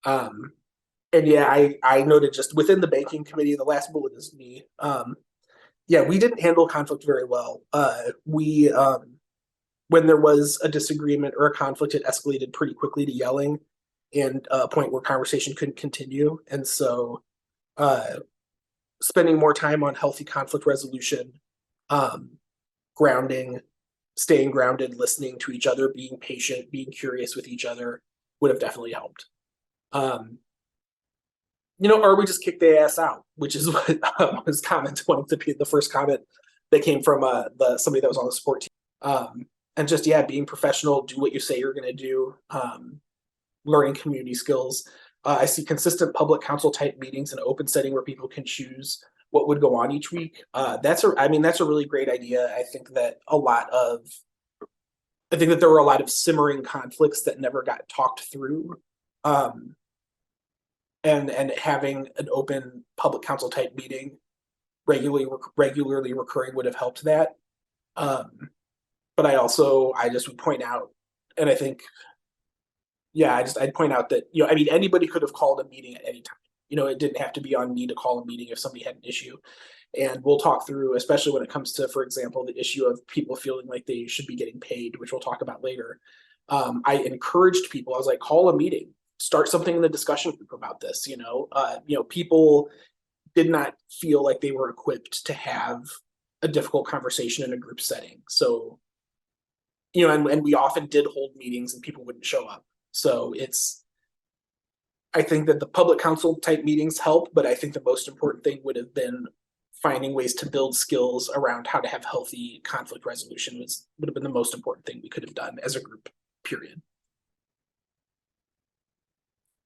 And yeah, I noted just within the banking committee, the last bullet is me. Yeah, we didn't handle conflict very well. We when there was a disagreement or a conflict, it escalated pretty quickly to yelling, and a point where conversation couldn't continue. And so spending more time on healthy conflict resolution, grounding, staying grounded, listening to each other, being patient, being curious with each other would have definitely helped. Or we just kick the ass out, which is what was comment one to be the first comment that came from somebody that was on the support team. And just, yeah, being professional, do what you say you're going to do, learning community skills. I see consistent public council type meetings in an open setting where people can choose what would go on each week. That's a really great idea. I think that there were a lot of simmering conflicts that never got talked through. And having an open public council type meeting regularly recurring would have helped that. But I just would point out, and I think, yeah, I'd point out that, anybody could have called a meeting at any time. It didn't have to be on me to call a meeting if somebody had an issue. And we'll talk through, especially when it comes to, for example, the issue of people feeling like they should be getting paid, which we'll talk about later. I encouraged people, I was like, call a meeting, start something in the discussion group about this. People did not feel like they were equipped to have a difficult conversation in a group setting. So, and we often did hold meetings and people wouldn't show up. So it's, I think that the public council type meetings help, but I think the most important thing would have been finding ways to build skills around how to have healthy conflict resolution would have been the most important thing we could have done as a group, period.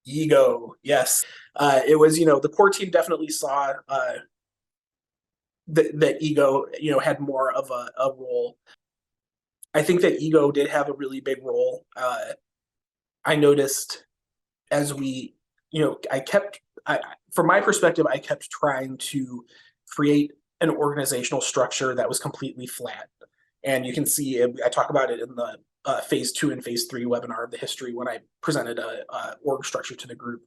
Ego, yes. It was, the core team definitely saw that ego, had more of a role. I think that ego did have a really big role. I noticed as we, from my perspective, I kept trying to create an organizational structure that was completely flat. And you can see, I talk about it in the phase 2 and phase 3 webinar of the history when I presented a org structure to the group.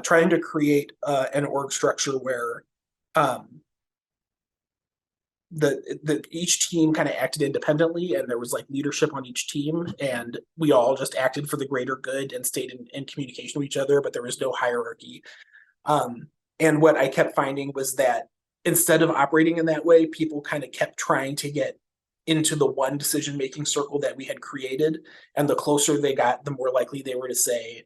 Trying to create an org structure where each team kind of acted independently, and there was like leadership on each team, and we all just acted for the greater good and stayed in communication with each other, but there was no hierarchy. And what I kept finding was that instead of operating in that way, people kind of kept trying to get into the one decision-making circle that we had created. And the closer they got, the more likely they were to say,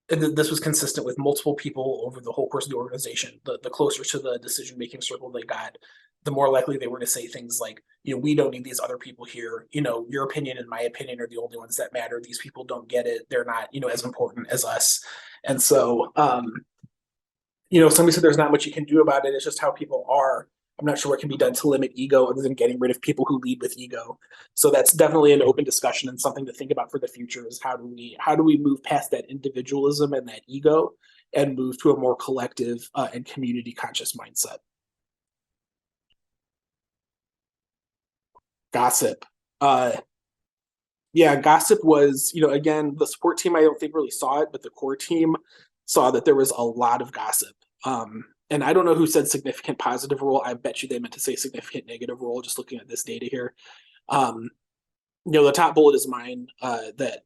and this was consistent with multiple people over the whole course of the organization, the closer to the decision-making circle they got, the more likely they were to say things like, we don't need these other people here. Your opinion and my opinion are the only ones that matter. These people don't get it. They're not, as important as us. And so, somebody said there's not much you can do about it. It's just how people are. I'm not sure what can be done to limit ego other than getting rid of people who lead with ego. So that's definitely an open discussion and something to think about for the future is how do we move past that individualism and that ego and move to a more collective and community conscious mindset. Gossip. Yeah, gossip was, again, the support team, I don't think really saw it, but the core team saw that there was a lot of gossip. And I don't know who said significant positive role. I bet you they meant to say significant negative role, just looking at this data here. The top bullet is mine, that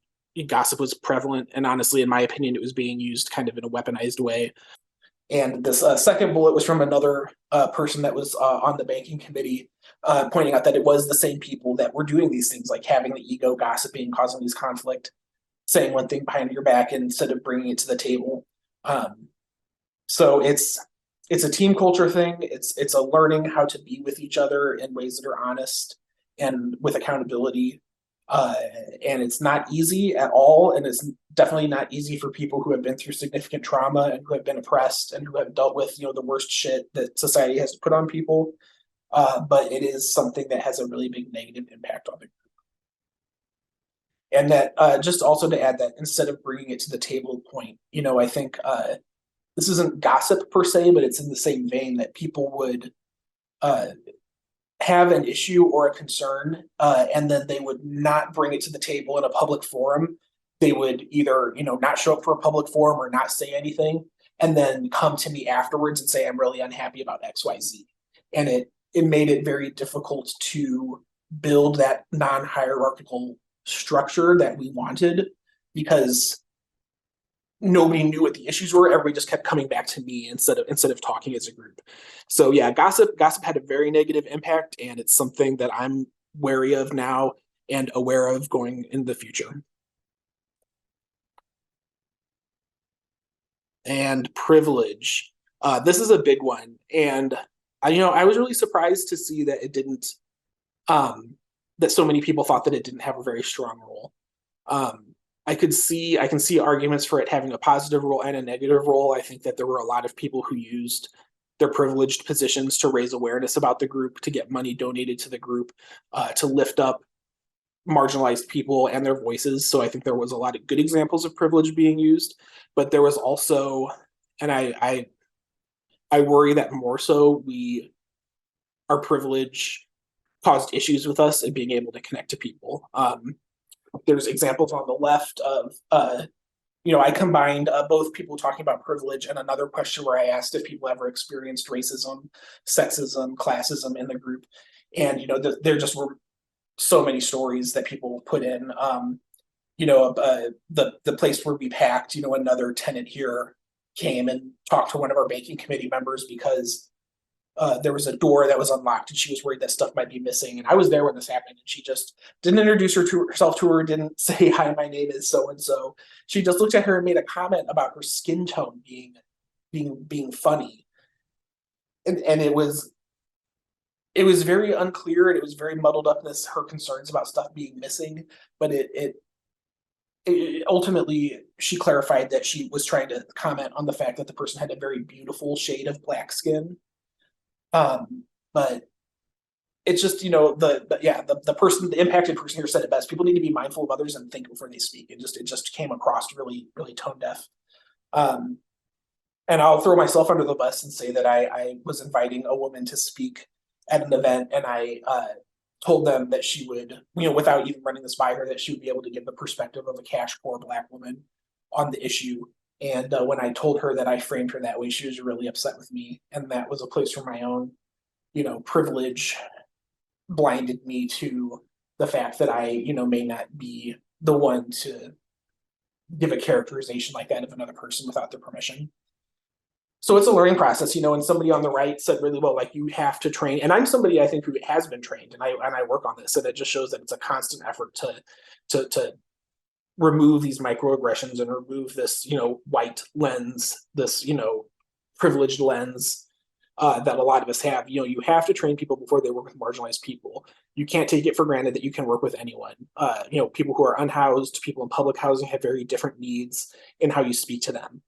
gossip was prevalent. And honestly, in my opinion, it was being used kind of in a weaponized way. And this second bullet was from another person that was on the banking committee, pointing out that it was the same people that were doing these things, like having the ego, gossiping, causing these conflict, saying one thing behind your back instead of bringing it to the table. So it's a team culture thing. It's a learning how to be with each other in ways that are honest and with accountability. And it's not easy at all. And it's definitely not easy for people who have been through significant trauma and who have been oppressed and who have dealt with, the worst shit that society has to put on people. But it is something that has a really big negative impact on the group. And that just also to add that instead of bringing it to the table point, I think this isn't gossip per se, but it's in the same vein that people would have an issue or a concern, and then they would not bring it to the table in a public forum. They would either, not show up for a public forum or not say anything, and then come to me afterwards and say, I'm really unhappy about XYZ. And it made it very difficult to build that non-hierarchical structure that we wanted because nobody knew what the issues were. Everybody just kept coming back to me instead of talking as a group. So yeah, gossip had a very negative impact, and it's something that I'm wary of now and aware of going in the future. And privilege. This is a big one. And I was really surprised to see that it didn't, that so many people thought that it didn't have a very strong role. I can see arguments for it having a positive role and a negative role. I think that there were a lot of people who used their privileged positions to raise awareness about the group, to get money donated to the group, to lift up marginalized people and their voices. So I think there was a lot of good examples of privilege being used, but there was also, and I worry that more so our privilege caused issues with us and being able to connect to people. There's examples on the left of, I combined both people talking about privilege and another question where I asked if people ever experienced racism, sexism, classism in the group. And, there just were so many stories that people put in. The place where we packed, another tenant here came and talked to one of our banking committee members because there was a door that was unlocked and she was worried that stuff might be missing. And I was there when this happened, and she just didn't introduce herself to her, didn't say, "Hi, my name is so and so." She just looked at her and made a comment about her skin tone being funny. And it was very unclear, and it was very muddled up, this her concerns about stuff being missing. But ultimately, she clarified that she was trying to comment on the fact that the person had a very beautiful shade of black skin. But it's just, yeah, the impacted person here said it best. People need to be mindful of others and think before they speak. It just came across really, really tone deaf. Um, and I'll throw myself under the bus and say that I was inviting a woman to speak at an event, and I told them that she would, without even running this by her, that she would be able to give the perspective of a cash poor black woman on the issue. And when I told her that I framed her that way, she was really upset with me, and that was a place where my own, privilege blinded me to the fact that I, may not be the one to give a characterization like that of another person without their permission. So it's a learning process, and somebody on the right said really well, like, you have to train. And I'm somebody, I think, who has been trained, and I work on this, and it just shows that it's a constant effort to remove these microaggressions and remove this, white lens, this, privileged lens that a lot of us have. You have to train people before they work with marginalized people. You can't take it for granted that you can work with anyone. People who are unhoused, people in public housing have very different needs in how you speak to them.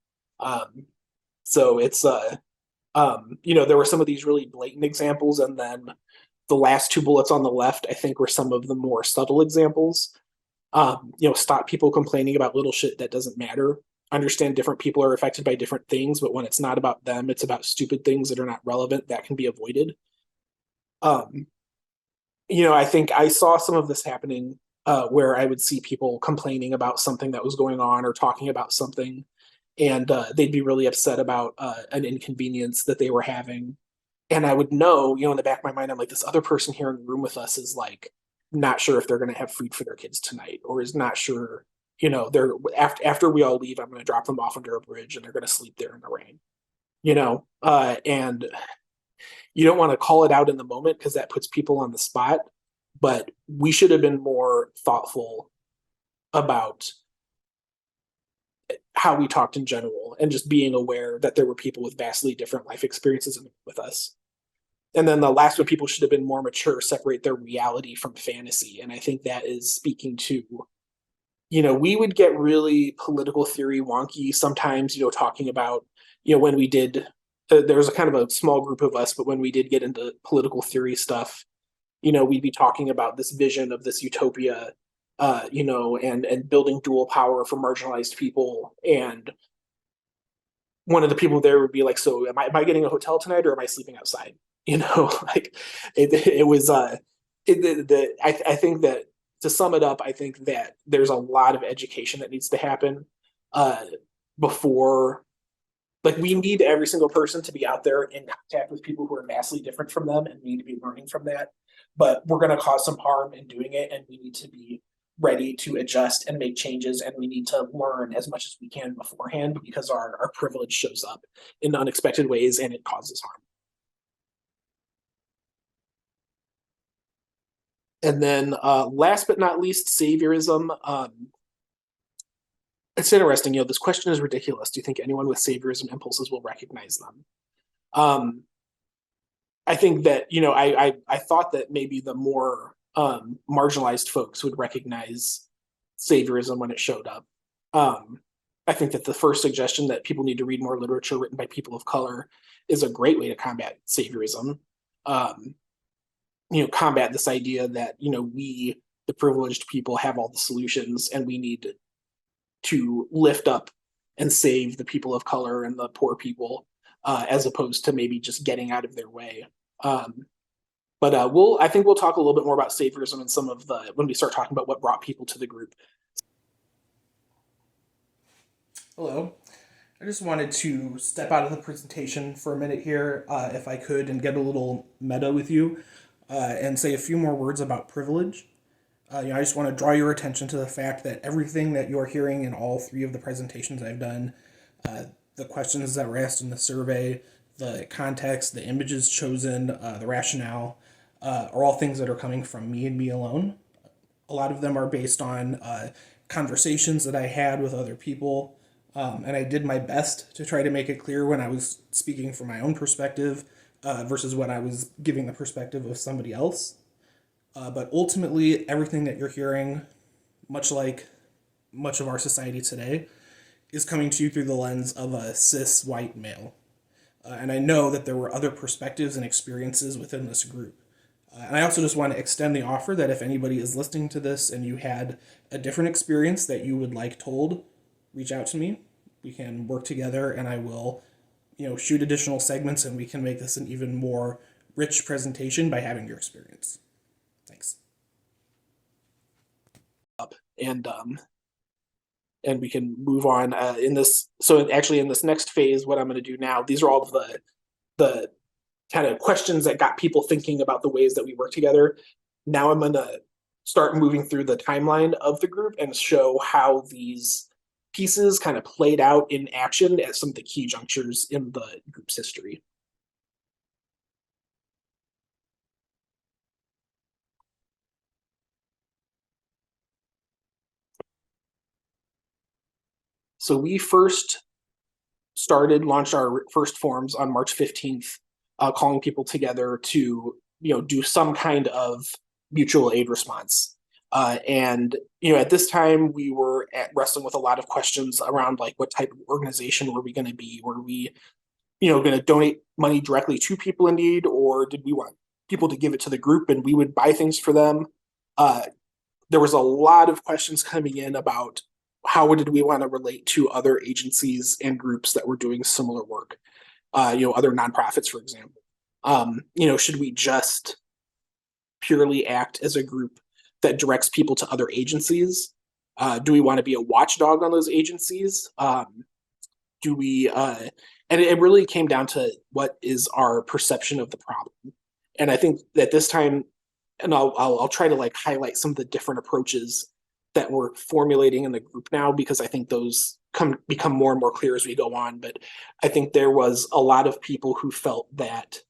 So it's there were some of these really blatant examples, and then the last two bullets on the left, I think, were some of the more subtle examples. Stop people complaining about little shit that doesn't matter. Understand different people are affected by different things, but when it's not about them, it's about stupid things that are not relevant that can be avoided. I think I saw some of this happening where I would see people complaining about something that was going on or talking about something, and they'd be really upset about an inconvenience that they were having. And I would know, in the back of my mind, I'm like, this other person here in the room with us is like not sure if they're going to have food for their kids tonight, or is not sure, they're after we all leave, I'm going to drop them off under a bridge and they're going to sleep there in the rain, and you don't want to call it out in the moment because that puts people on the spot. But we should have been more thoughtful about how we talked in general, and just being aware that there were people with vastly different life experiences with us. And then the last one, people should have been more mature, separate their reality from fantasy. And I think that is speaking to, we would get really political theory wonky sometimes, talking about, when we did, there was a kind of a small group of us, but when we did get into political theory stuff, we'd be talking about this vision of this utopia, and building dual power for marginalized people. And one of the people there would be like, "So am I getting a hotel tonight, or am I sleeping outside?" Like it was. I think that, to sum it up, I think that there's a lot of education that needs to happen uh, before. Like, we need every single person to be out there in contact with people who are vastly different from them, and we need to be learning from that. But we're going to cause some harm in doing it, and we need to be ready to adjust and make changes, and we need to learn as much as we can beforehand, because our privilege shows up in unexpected ways and it causes harm. And then last but not least, saviorism. It's interesting, this question is ridiculous. Do you think anyone with saviorism impulses will recognize them? Um, I think that, I thought that maybe the more marginalized folks would recognize saviorism when it showed up. I think that the first suggestion, that people need to read more literature written by people of color, is a great way to combat saviorism. Combat this idea that, we, the privileged people, have all the solutions, and we need to lift up and save the people of color and the poor people, as opposed to maybe just getting out of their way. But I think we'll talk a little bit more about saviorism in when we start talking about what brought people to the group. Hello. I just wanted to step out of the presentation for a minute here, if I could, and get a little meta with you, and say a few more words about privilege. I just want to draw your attention to the fact that everything that you're hearing in all three of the presentations I've done, the questions that were asked in the survey, the context, the images chosen, the rationale, are all things that are coming from me and me alone. A lot of them are based on conversations that I had with other people. And I did my best to try to make it clear when I was speaking from my own perspective versus when I was giving the perspective of somebody else. But ultimately, everything that you're hearing, much like much of our society today, is coming to you through the lens of a cis white male. And I know that there were other perspectives and experiences within this group. And I also just want to extend the offer that if anybody is listening to this and you had a different experience that you would like told, reach out to me. We can work together and I will, shoot additional segments and we can make this an even more rich presentation by having your experience. Thanks. And and we can move on in this. So actually in this next phase, what I'm going to do now, these are all of the kind of questions that got people thinking about the ways that we work together. Now I'm going to start moving through the timeline of the group and show how these pieces kind of played out in action at some of the key junctures in the group's history. So we first launched our first forums on March 15th, calling people together to, do some kind of mutual aid response. And, at this time we were wrestling with a lot of questions around like, what type of organization were we going to be? Were we, going to donate money directly to people in need, or did we want people to give it to the group and we would buy things for them? There was a lot of questions coming in about how did we want to relate to other agencies and groups that were doing similar work, other nonprofits, for example. Should we just purely act as a group that directs people to other agencies? Do we want to be a watchdog on those agencies? Do we, and it really came down to what is our perception of the problem. And I think that this time, and I'll try to like highlight some of the different approaches that we're formulating in the group now, because I think those become more and more clear as we go on. But I think there was a lot of people who felt that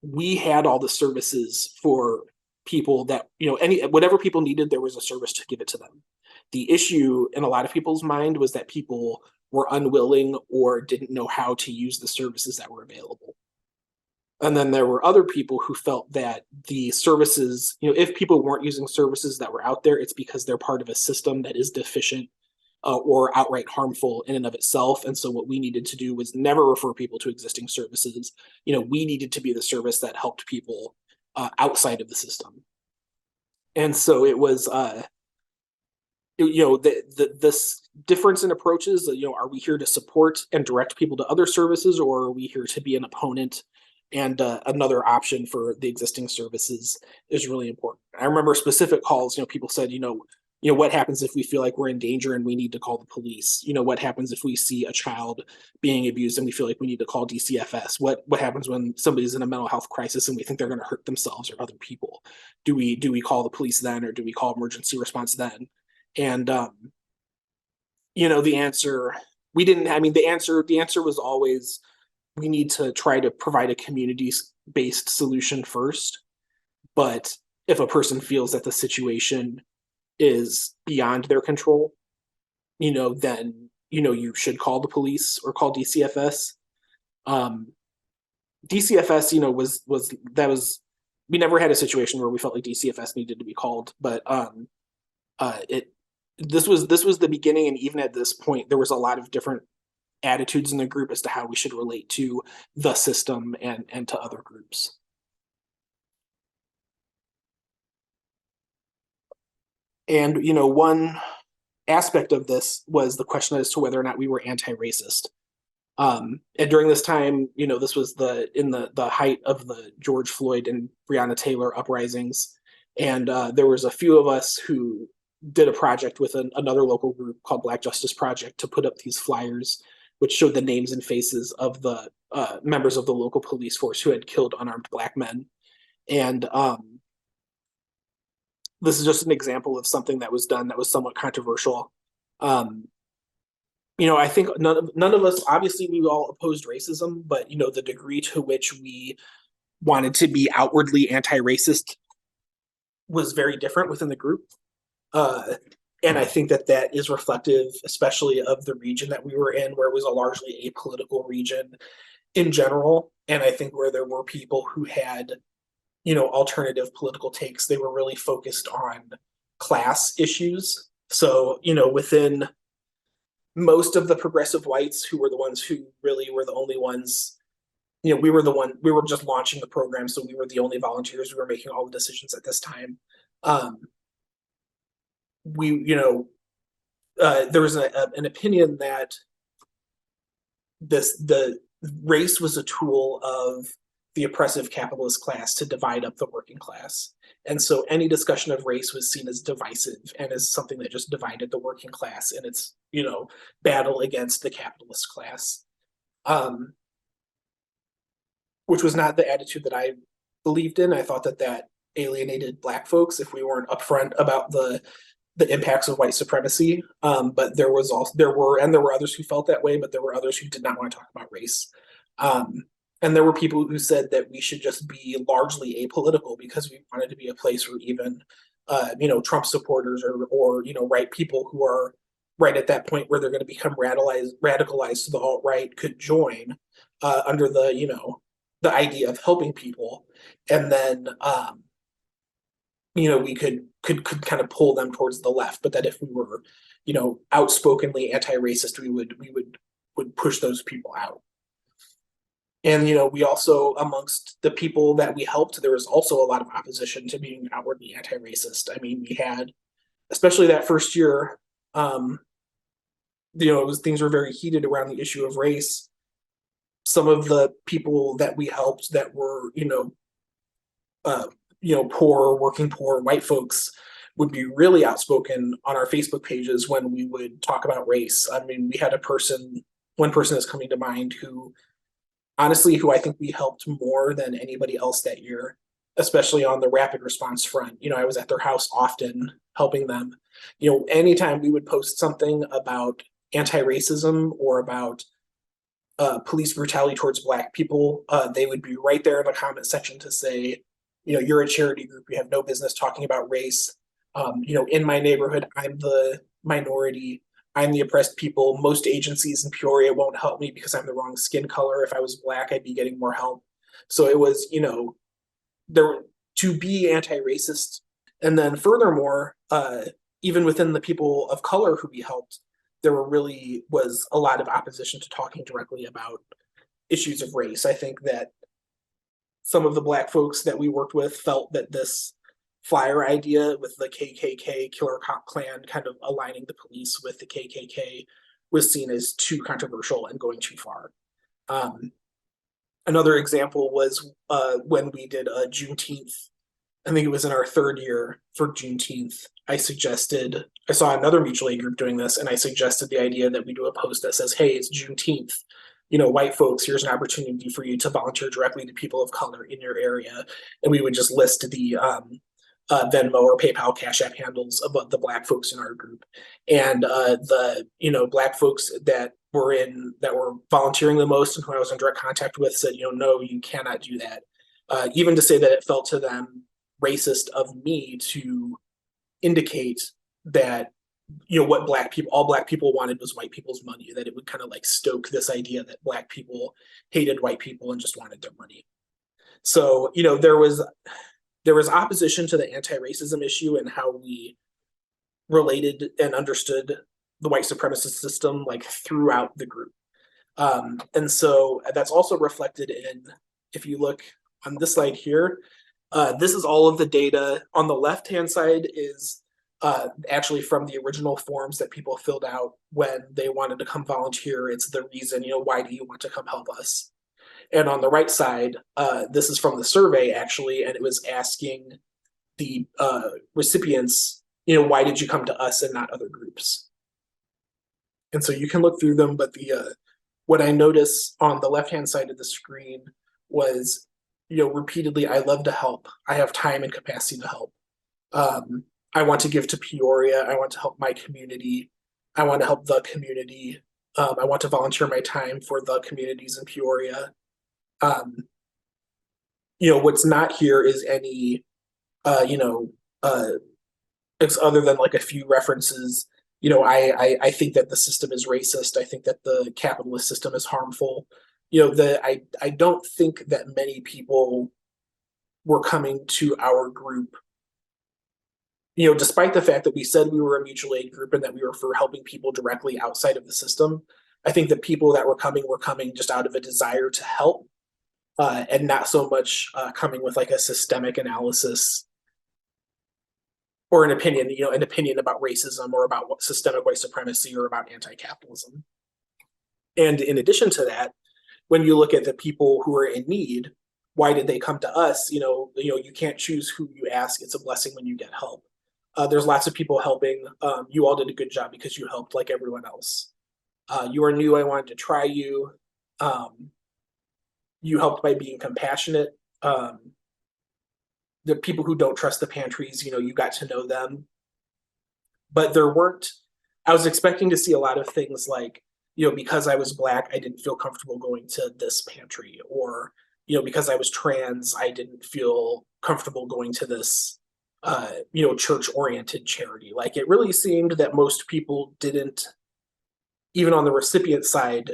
we had all the services for people that, whatever people needed, there was a service to give it to them. The issue in a lot of people's mind was that people were unwilling or didn't know how to use the services that were available. And then there were other people who felt that the services, if people weren't using services that were out there, it's because they're part of a system that is deficient or outright harmful in and of itself. And so what we needed to do was never refer people to existing services. We needed to be the service that helped people outside of the system. And so it was, this difference in approaches, are we here to support and direct people to other services, or are we here to be an opponent and another option for the existing services is really important. I remember specific calls, people said, what happens if we feel like we're in danger and we need to call the police? What happens if we see a child being abused and we feel like we need to call DCFS? What happens when somebody's in a mental health crisis and we think they're going to hurt themselves or other people? Do we call the police then, or do we call emergency response then? And the answer the answer was always, we need to try to provide a community-based solution first. But if a person feels that the situation is beyond their control, then, you should call the police or call DCFS. DCFS, we never had a situation where we felt like DCFS needed to be called, but this was the beginning. And even at this point, there was a lot of different attitudes in the group as to how we should relate to the system and to other groups. And, one aspect of this was the question as to whether or not we were anti-racist. And during this time, this was in the height of the George Floyd and Breonna Taylor uprisings. And there was a few of us who did a project with another local group called Black Justice Project to put up these flyers, which showed the names and faces of the members of the local police force who had killed unarmed Black men. And this is just an example of something that was done that was somewhat controversial. I think none of us, obviously we all opposed racism, but the degree to which we wanted to be outwardly anti-racist was very different within the group. Uh, and I think that that is reflective, especially of the region that we were in, where it was a largely apolitical region in general. And I think where there were people who had, alternative political takes, they were really focused on class issues. So, within most of the progressive whites who were the ones who really were the only ones, we were just launching the program. So we were the only volunteers who were making all the decisions at this time. Um, we, there was an opinion that the race was a tool of the oppressive capitalist class to divide up the working class. And so any discussion of race was seen as divisive and as something that just divided the working class in its, battle against the capitalist class. Um, which was not the attitude that I believed in. I thought that that alienated Black folks if we weren't upfront about the impacts of white supremacy. But there were others who felt that way, but there were others who did not want to talk about race. And there were people who said that we should just be largely apolitical because we wanted to be a place where even Trump supporters or right people who are right at that point where they're going to become radicalized to the alt right could join under the idea of helping people, and then we could kind of pull them towards the left, but that if we were outspokenly anti-racist, we would push those people out. And we also, amongst the people that we helped, there was also a lot of opposition to being outwardly anti-racist. I mean, we had, especially that first year, things were very heated around the issue of race. Some of the people that we helped that were poor, working poor white folks would be really outspoken on our Facebook pages when we would talk about race. I mean, we had one person is coming to mind who honestly, who I think we helped more than anybody else that year, especially on the rapid response front. I was at their house often helping them. Anytime we would post something about anti-racism or about police brutality towards Black people, they would be right there in the comment section to say, you're a charity group, you have no business talking about race. In my neighborhood, I'm the minority, I'm the oppressed people. Most agencies in Peoria won't help me because I'm the wrong skin color. If I was Black, I'd be getting more help. So it was, there to be anti-racist. And then furthermore, even within the people of color who we helped, there really was a lot of opposition to talking directly about issues of race. I think that some of the Black folks that we worked with felt that this flyer idea with the KKK Killer Cop Klan kind of aligning the police with the KKK was seen as too controversial and going too far. Another example was when we did a Juneteenth. I think it was in our third year for Juneteenth. I saw another mutual aid group doing this, and I suggested the idea that we do a post that says, hey, it's Juneteenth. White folks, here's an opportunity for you to volunteer directly to people of color in your area. And we would just list the Venmo or PayPal Cash App handles of the Black folks in our group. And the Black folks that were volunteering the most and who I was in direct contact with said, no, you cannot do that. Even to say that it felt to them racist of me to indicate that what all Black people wanted was white people's money, that it would kind of like stoke this idea that Black people hated white people and just wanted their money. So there was opposition to the anti-racism issue and how we related and understood the white supremacist system like throughout the group. And so that's also reflected in, if you look on this slide here, this is all of the data. On the left-hand side is actually from the original forms that people filled out when they wanted to come volunteer. It's the reason, why do you want to come help us? And on the right side, this is from the survey actually, and it was asking the recipients, why did you come to us and not other groups? And so you can look through them, but what I noticed on the left-hand side of the screen was, repeatedly, I love to help. I have time and capacity to help. I want to give to Peoria. I want to help my community. I want to help the community. I want to volunteer my time for the communities in Peoria. Um, what's not here is any, uh, you know, uh, it's other than like a few references. I think that the system is racist. I think that the capitalist system is harmful. I don't think that many people were coming to our group, despite the fact that we said we were a mutual aid group and that we were for helping people directly outside of the system. I think the people that were coming just out of a desire to help, and not so much coming with like a systemic analysis or an opinion about racism or about systemic white supremacy or about anti-capitalism. And in addition to that, when you look at the people who are in need, why did they come to us? You can't choose who you ask. It's a blessing when you get help. There's lots of people helping. You all did a good job because you helped like everyone else. You are new. I wanted to try you. You helped by being compassionate. The people who don't trust the pantries, you got to know them. But I was expecting to see a lot of things like, because I was Black, I didn't feel comfortable going to this pantry, or, because I was trans, I didn't feel comfortable going to this, church oriented charity. Like it really seemed that most people didn't, even on the recipient side,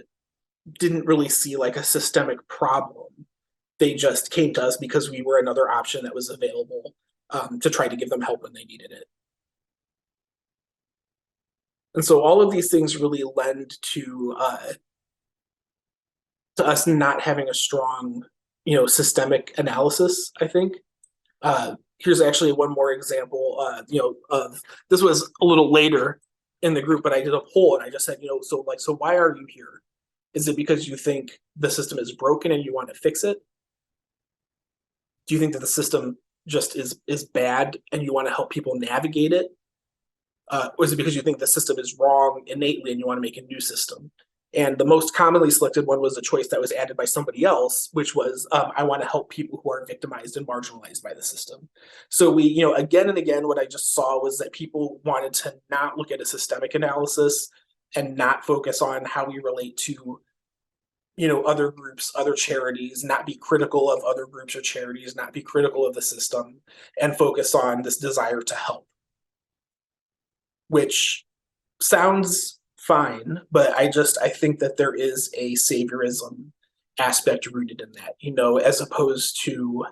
didn't really see like a systemic problem. They just came to us because we were another option that was available, to try to give them help when they needed it. And so all of these things really lend to us not having a strong, systemic analysis, I think. Here's actually one more example, of this was a little later in the group, but I did a poll and I just said, so why are you here? Is it because you think the system is broken and you want to fix it? Do you think that the system just is bad and you want to help people navigate it? Or is it because you think the system is wrong innately and you want to make a new system? And the most commonly selected one was a choice that was added by somebody else, which was, I want to help people who are victimized and marginalized by the system. So again and again, what I just saw was that people wanted to not look at a systemic analysis and not focus on how we relate to, other groups, other charities, not be critical of other groups or charities, not be critical of the system, and focus on this desire to help, which sounds fine, but I think that there is a saviorism aspect rooted in that, as opposed to,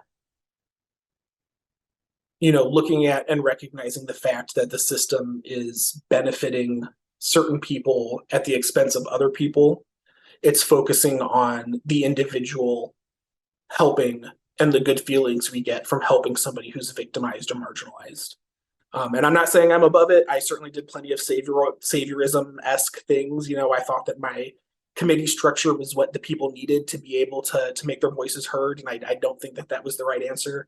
looking at and recognizing the fact that the system is benefiting certain people at the expense of other people. It's focusing on the individual helping and the good feelings we get from helping somebody who's victimized or marginalized. And I'm not saying I'm above it. I certainly did plenty of saviorism-esque things. I thought that my committee structure was what the people needed to be able to make their voices heard, and I don't think that was the right answer.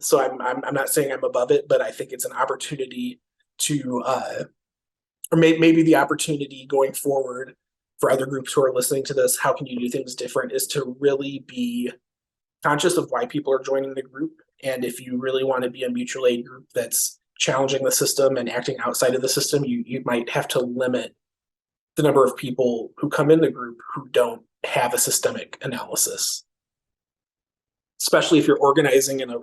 So I'm not saying I'm above it, but I think it's an opportunity to, or maybe the opportunity going forward for other groups who are listening to this, how can you do things different, is to really be conscious of why people are joining the group. And if you really want to be a mutual aid group that's challenging the system and acting outside of the system, you might have to limit the number of people who come in the group who don't have a systemic analysis, especially if you're organizing in a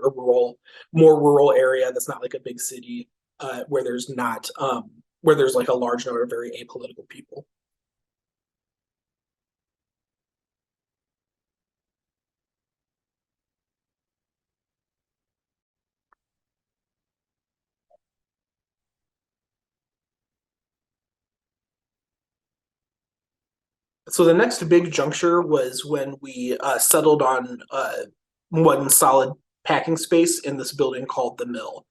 more rural area that's not like a big city, where there's not where there's like a large number of very apolitical people. So the next big juncture was when we settled on one solid packing space in this building called the Mill.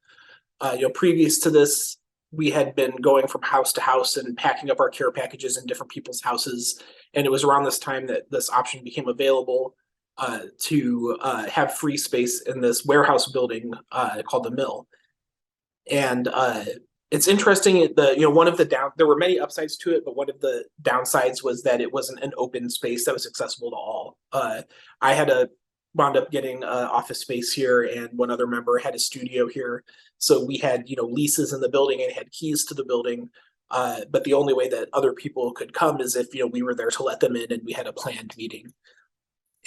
Previous to this, we had been going from house to house and packing up our care packages in different people's houses. And it was around this time that this option became available, to have free space in this warehouse building called the Mill. And it's interesting. One of the there were many upsides to it, but one of the downsides was that it wasn't an open space that was accessible to all. I had a wound up getting office space here, and one other member had a studio here. So we had leases in the building and had keys to the building. But the only way that other people could come is if, we were there to let them in and we had a planned meeting.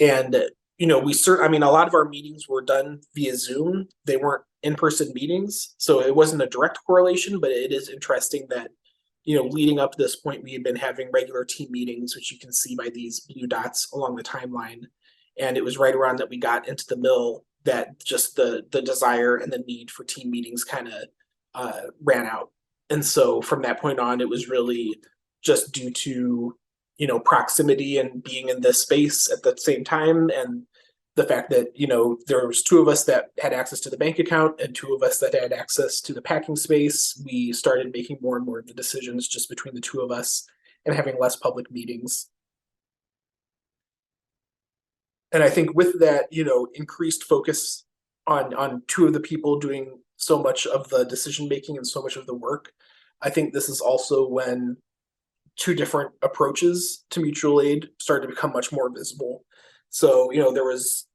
And, I mean, a lot of our meetings were done via Zoom. They weren't in-person meetings. So it wasn't a direct correlation, but it is interesting that, leading up to this point, we had been having regular team meetings, which you can see by these blue dots along the timeline. And it was right around that we got into the mill that just the desire and the need for team meetings kind of ran out. And so from that point on, it was really just due to, proximity and being in this space at the same time. And the fact that, there was two of us that had access to the bank account and two of us that had access to the packing space. We started making more and more of the decisions just between the two of us and having less public meetings. And I think with that, increased focus on two of the people doing so much of the decision making and so much of the work, I think this is also when two different approaches to mutual aid started to become much more visible. So, there was,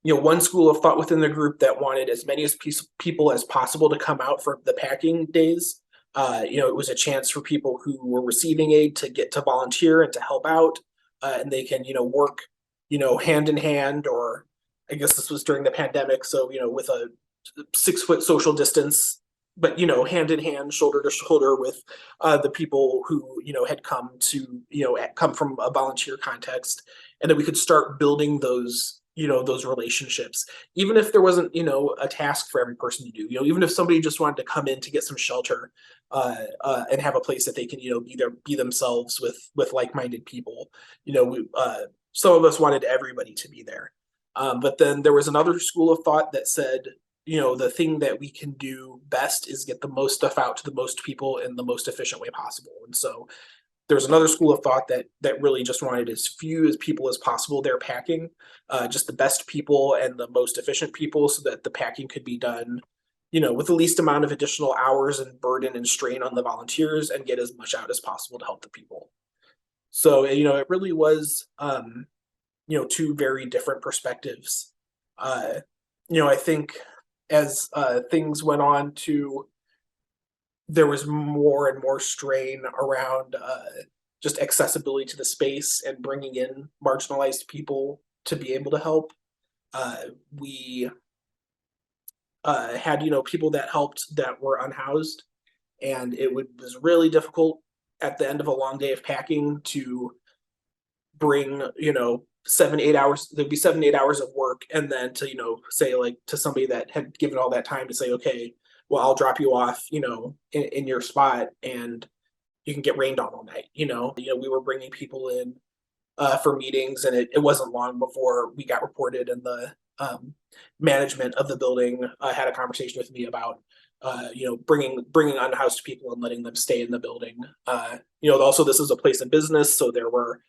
one school of thought within the group that wanted as many people as possible to come out for the packing days. It was a chance for people who were receiving aid to get to volunteer and to help out, and they can, work, hand in hand, or I guess this was during the pandemic, so with a 6 foot social distance, but hand in hand, shoulder to shoulder with the people who had come from a volunteer context, and that we could start building those relationships, even if there wasn't a task for every person to do. Even if somebody just wanted to come in to get some shelter, and have a place that they can be themselves with like-minded people. Some of us wanted everybody to be there, but then there was another school of thought that said, the thing that we can do best is get the most stuff out to the most people in the most efficient way possible. And so there's another school of thought that really just wanted as few as people as possible there packing, just the best people and the most efficient people, so that the packing could be done, with the least amount of additional hours and burden and strain on the volunteers, and get as much out as possible to help the people. So, it really was, two very different perspectives. I think as things went on there was more and more strain around just accessibility to the space and bringing in marginalized people to be able to help. We had, people that helped that were unhoused, and was really difficult at the end of a long day of packing to bring, 7-8 hours. There'd be 7-8 hours of work, and then to say, like, to somebody that had given all that time to say, okay, well, I'll drop you off in your spot, and you can get rained on all night. We were bringing people in for meetings, and it wasn't long before we got reported, and the management of the building had a conversation with me about bringing unhoused people and letting them stay in the building. Also, this is a place of business, so there were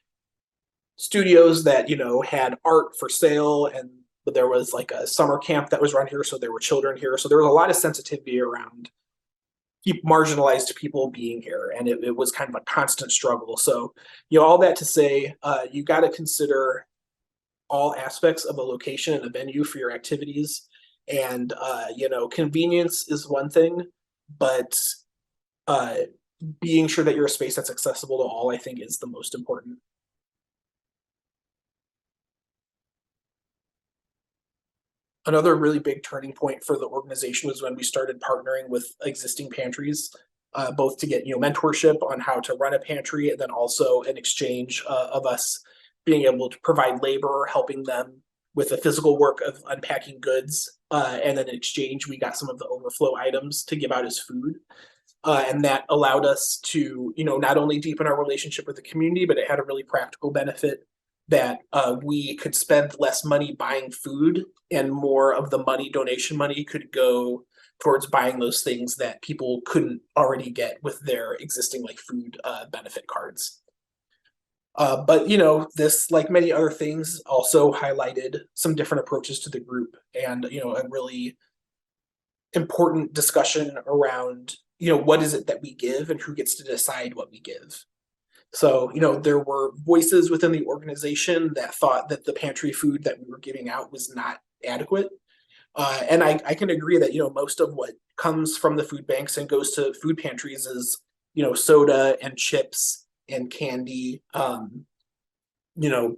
studios that had art for sale, and there was like a summer camp that was run here, so there were children here, so there was a lot of sensitivity around keep marginalized people being here, and it was kind of a constant struggle. So all that to say, you got to consider all aspects of a location and a venue for your activities, and convenience is one thing, but being sure that you're a space that's accessible to all, I think, is the most important. Another really big turning point for the organization was when we started partnering with existing pantries, both to get mentorship on how to run a pantry, and then also an exchange of us being able to provide labor, helping them with the physical work of unpacking goods, and then in exchange we got some of the overflow items to give out as food. And that allowed us to not only deepen our relationship with the community, but it had a really practical benefit that we could spend less money buying food, and more of the donation money could go towards buying those things that people couldn't already get with their existing food benefit cards. But this, like many other things, also highlighted some different approaches to the group, and a really important discussion around what is it that we give and who gets to decide what we give. So, there were voices within the organization that thought that the pantry food that we were giving out was not adequate. And I can agree that, most of what comes from the food banks and goes to food pantries is soda and chips and candy, you know,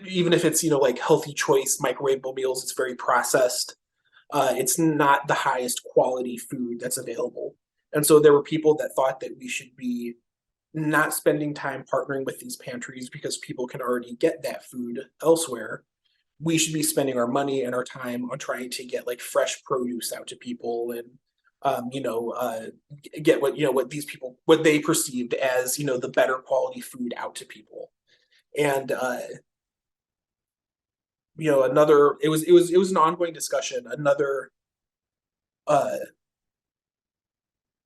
even if it's, like healthy choice microwavable meals, it's very processed. It's not the highest quality food that's available. And so there were people that thought that we should be not spending time partnering with these pantries because people can already get that food elsewhere. We should be spending our money and our time on trying to get like fresh produce out to people and get what these people what they perceived as the better quality food out to people. And another it was an ongoing discussion. Uh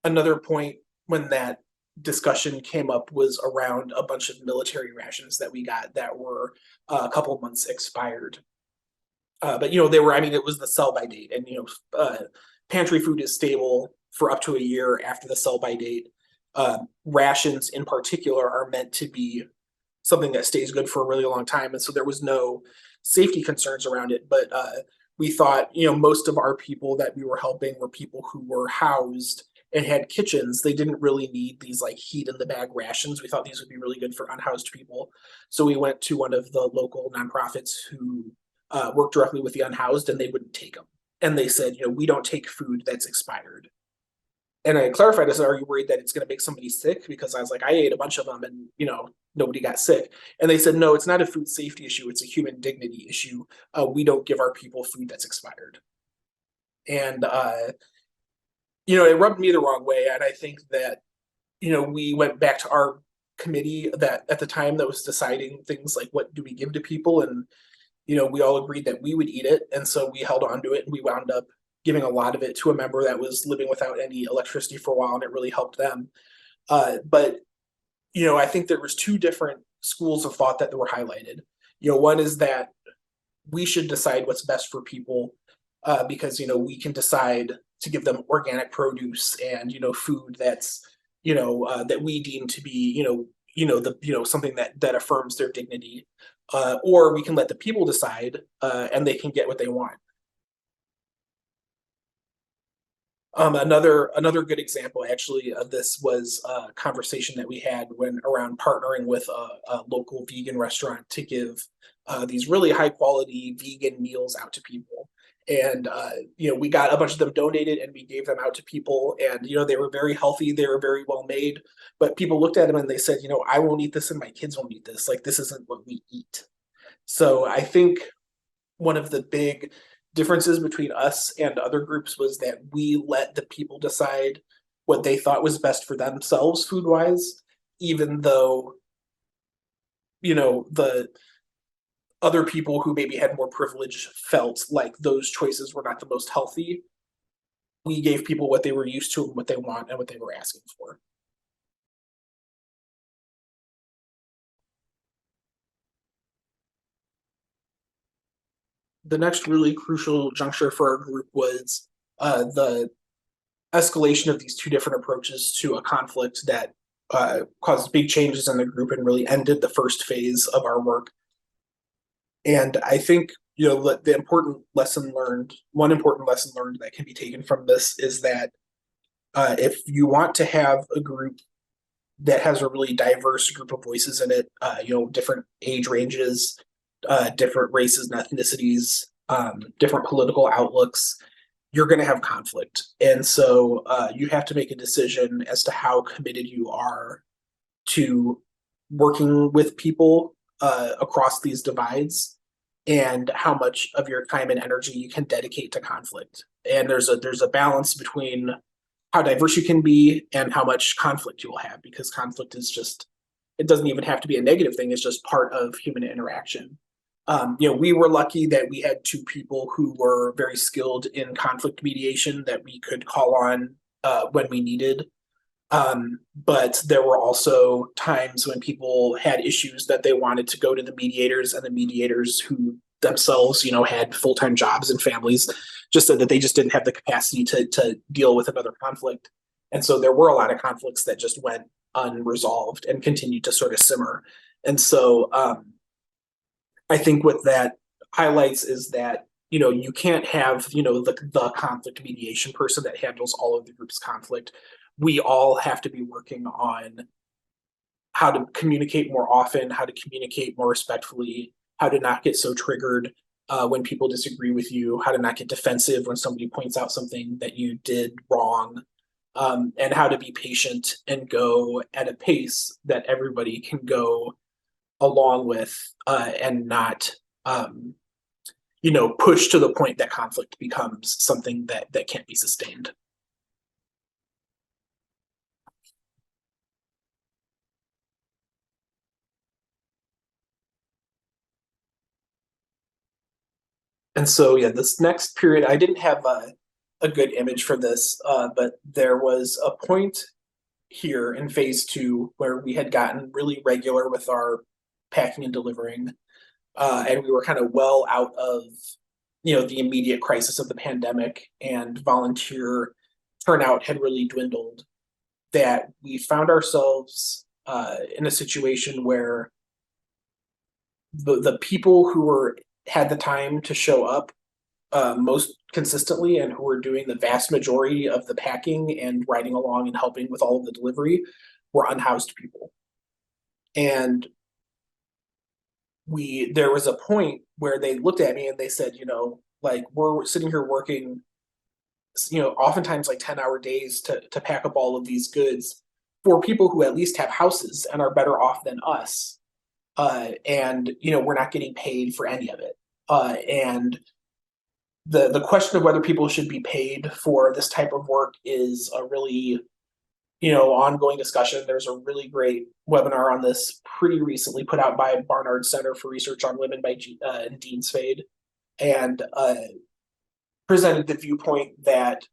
Another point when that discussion came up was around a bunch of military rations that we got that were a couple months expired. But they were, I mean, it was the sell by date, and pantry food is stable for up to a year after the sell by date. Rations in particular are meant to be something that stays good for a really long time, and so there was no safety concerns around it. But we thought, most of our people that we were helping were people who were housed and had kitchens. They didn't really need these like heat in the bag rations. We thought these would be really good for unhoused people. So we went to one of the local nonprofits who work directly with the unhoused, and they wouldn't take them. And they said, we don't take food that's expired. And I clarified, I said, are you worried that it's going to make somebody sick? Because I was like, I ate a bunch of them and, nobody got sick. And they said, no, it's not a food safety issue. It's a human dignity issue. We don't give our people food that's expired. And, it rubbed me the wrong way. And I think that, we went back to our committee that at the time that was deciding things like what do we give to people. And we all agreed that we would eat it. And so we held on to it, and we wound up giving a lot of it to a member that was living without any electricity for a while, and it really helped them. But I think there was two different schools of thought that were highlighted. One is that we should decide what's best for people, because we can decide to give them organic produce and food that's that we deem to be something that affirms their dignity, or we can let the people decide, and they can get what they want. Another good example actually of this was a conversation that we had when around partnering with a local vegan restaurant to give these really high quality vegan meals out to people. And we got a bunch of them donated, and we gave them out to people, and they were very healthy, they were very well made, but people looked at them and they said, I won't eat this and my kids won't eat this. Like, this isn't what we eat. So I think one of the big differences between us and other groups was that we let the people decide what they thought was best for themselves food wise, even though the other people who maybe had more privilege felt like those choices were not the most healthy. We gave people what they were used to and what they want and what they were asking for. The next really crucial juncture for our group was the escalation of these two different approaches to a conflict that caused big changes in the group and really ended the first phase of our work. And I think the one important lesson learned that can be taken from this is that if you want to have a group that has a really diverse group of voices in it, different age ranges, different races and ethnicities, different political outlooks, you're going to have conflict. And so you have to make a decision as to how committed you are to working with people across these divides, and how much of your time and energy you can dedicate to conflict. And there's a balance between how diverse you can be and how much conflict you will have, because conflict is just, it doesn't even have to be a negative thing. It's just part of human interaction. We were lucky that we had two people who were very skilled in conflict mediation that we could call on when we needed. But there were also times when people had issues that they wanted to go to the mediators, and the mediators who themselves, had full-time jobs and families, just said that they just didn't have the capacity to deal with another conflict. And so there were a lot of conflicts that just went unresolved and continued to sort of simmer. And so I think what that highlights is that you can't have the conflict mediation person that handles all of the group's conflict we all have to be working on how to communicate more often, how to communicate more respectfully, how to not get so triggered when people disagree with you, how to not get defensive when somebody points out something that you did wrong, and how to be patient and go at a pace that everybody can go along with, and not push to the point that conflict becomes something that can't be sustained. And so, yeah, this next period, I didn't have a good image for this, but there was a point here in phase two where we had gotten really regular with our packing and delivering, and we were kind of well out of the immediate crisis of the pandemic, and volunteer turnout had really dwindled. That we found ourselves in a situation where the people who were had the time to show up most consistently and who were doing the vast majority of the packing and riding along and helping with all of the delivery were unhoused people. And there was a point where they looked at me and they said, like, we're sitting here working, oftentimes like 10-hour days to pack up all of these goods for people who at least have houses and are better off than us. And we're not getting paid for any of it. And the question of whether people should be paid for this type of work is a really ongoing discussion. There's a really great webinar on this pretty recently put out by Barnard Center for Research on Women by Dean Spade, and presented the viewpoint that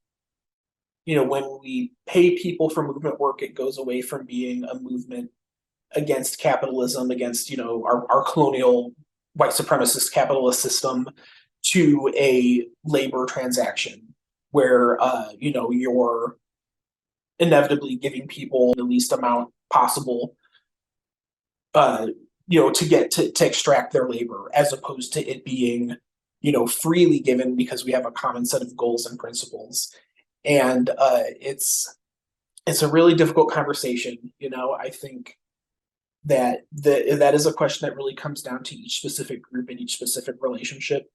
when we pay people for movement work, it goes away from being a movement against capitalism, against our colonial white supremacist capitalist system, to a labor transaction where you're inevitably giving people the least amount possible to get to extract their labor, as opposed to it being freely given because we have a common set of goals and principles. And it's a really difficult conversation. I think that is a question that really comes down to each specific group and each specific relationship.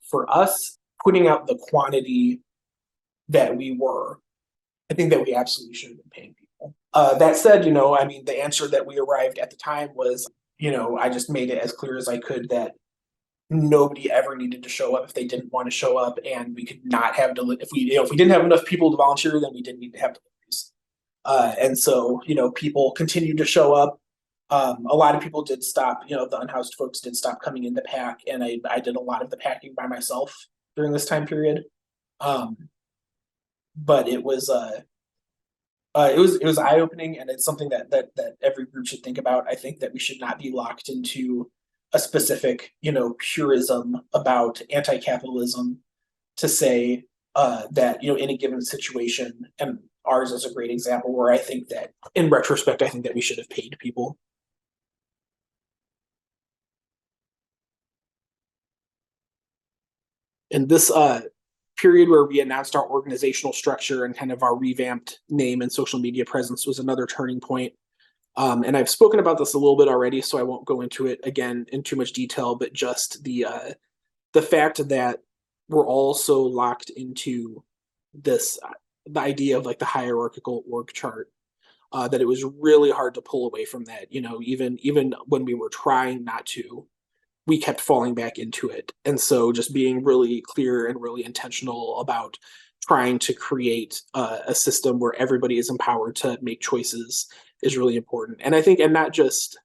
For us, putting out the quantity that we were, I think that we absolutely should have been paying people. That said, the answer that we arrived at the time was, I just made it as clear as I could that nobody ever needed to show up if they didn't want to show up, and we could not have if we didn't have enough people to volunteer, then we didn't need to have deliveries. And so, people continued to show up. A lot of people did stop, the unhoused folks did stop coming in to pack, and I did a lot of the packing by myself during this time period. But it was eye-opening, and it's something that every group should think about. I think that we should not be locked into a specific, purism about anti-capitalism to say that, in a given situation, and ours is a great example where I think that in retrospect, I think that we should have paid people. In this period where we announced our organizational structure and kind of our revamped name and social media presence was another turning point. And I've spoken about this a little bit already, so I won't go into it again in too much detail, but just the fact that we're all so locked into this, the idea of like the hierarchical org chart, that it was really hard to pull away from that. Even when we were trying not to, we kept falling back into it. And so just being really clear and really intentional about trying to create a system where everybody is empowered to make choices is really important. And I think, and not just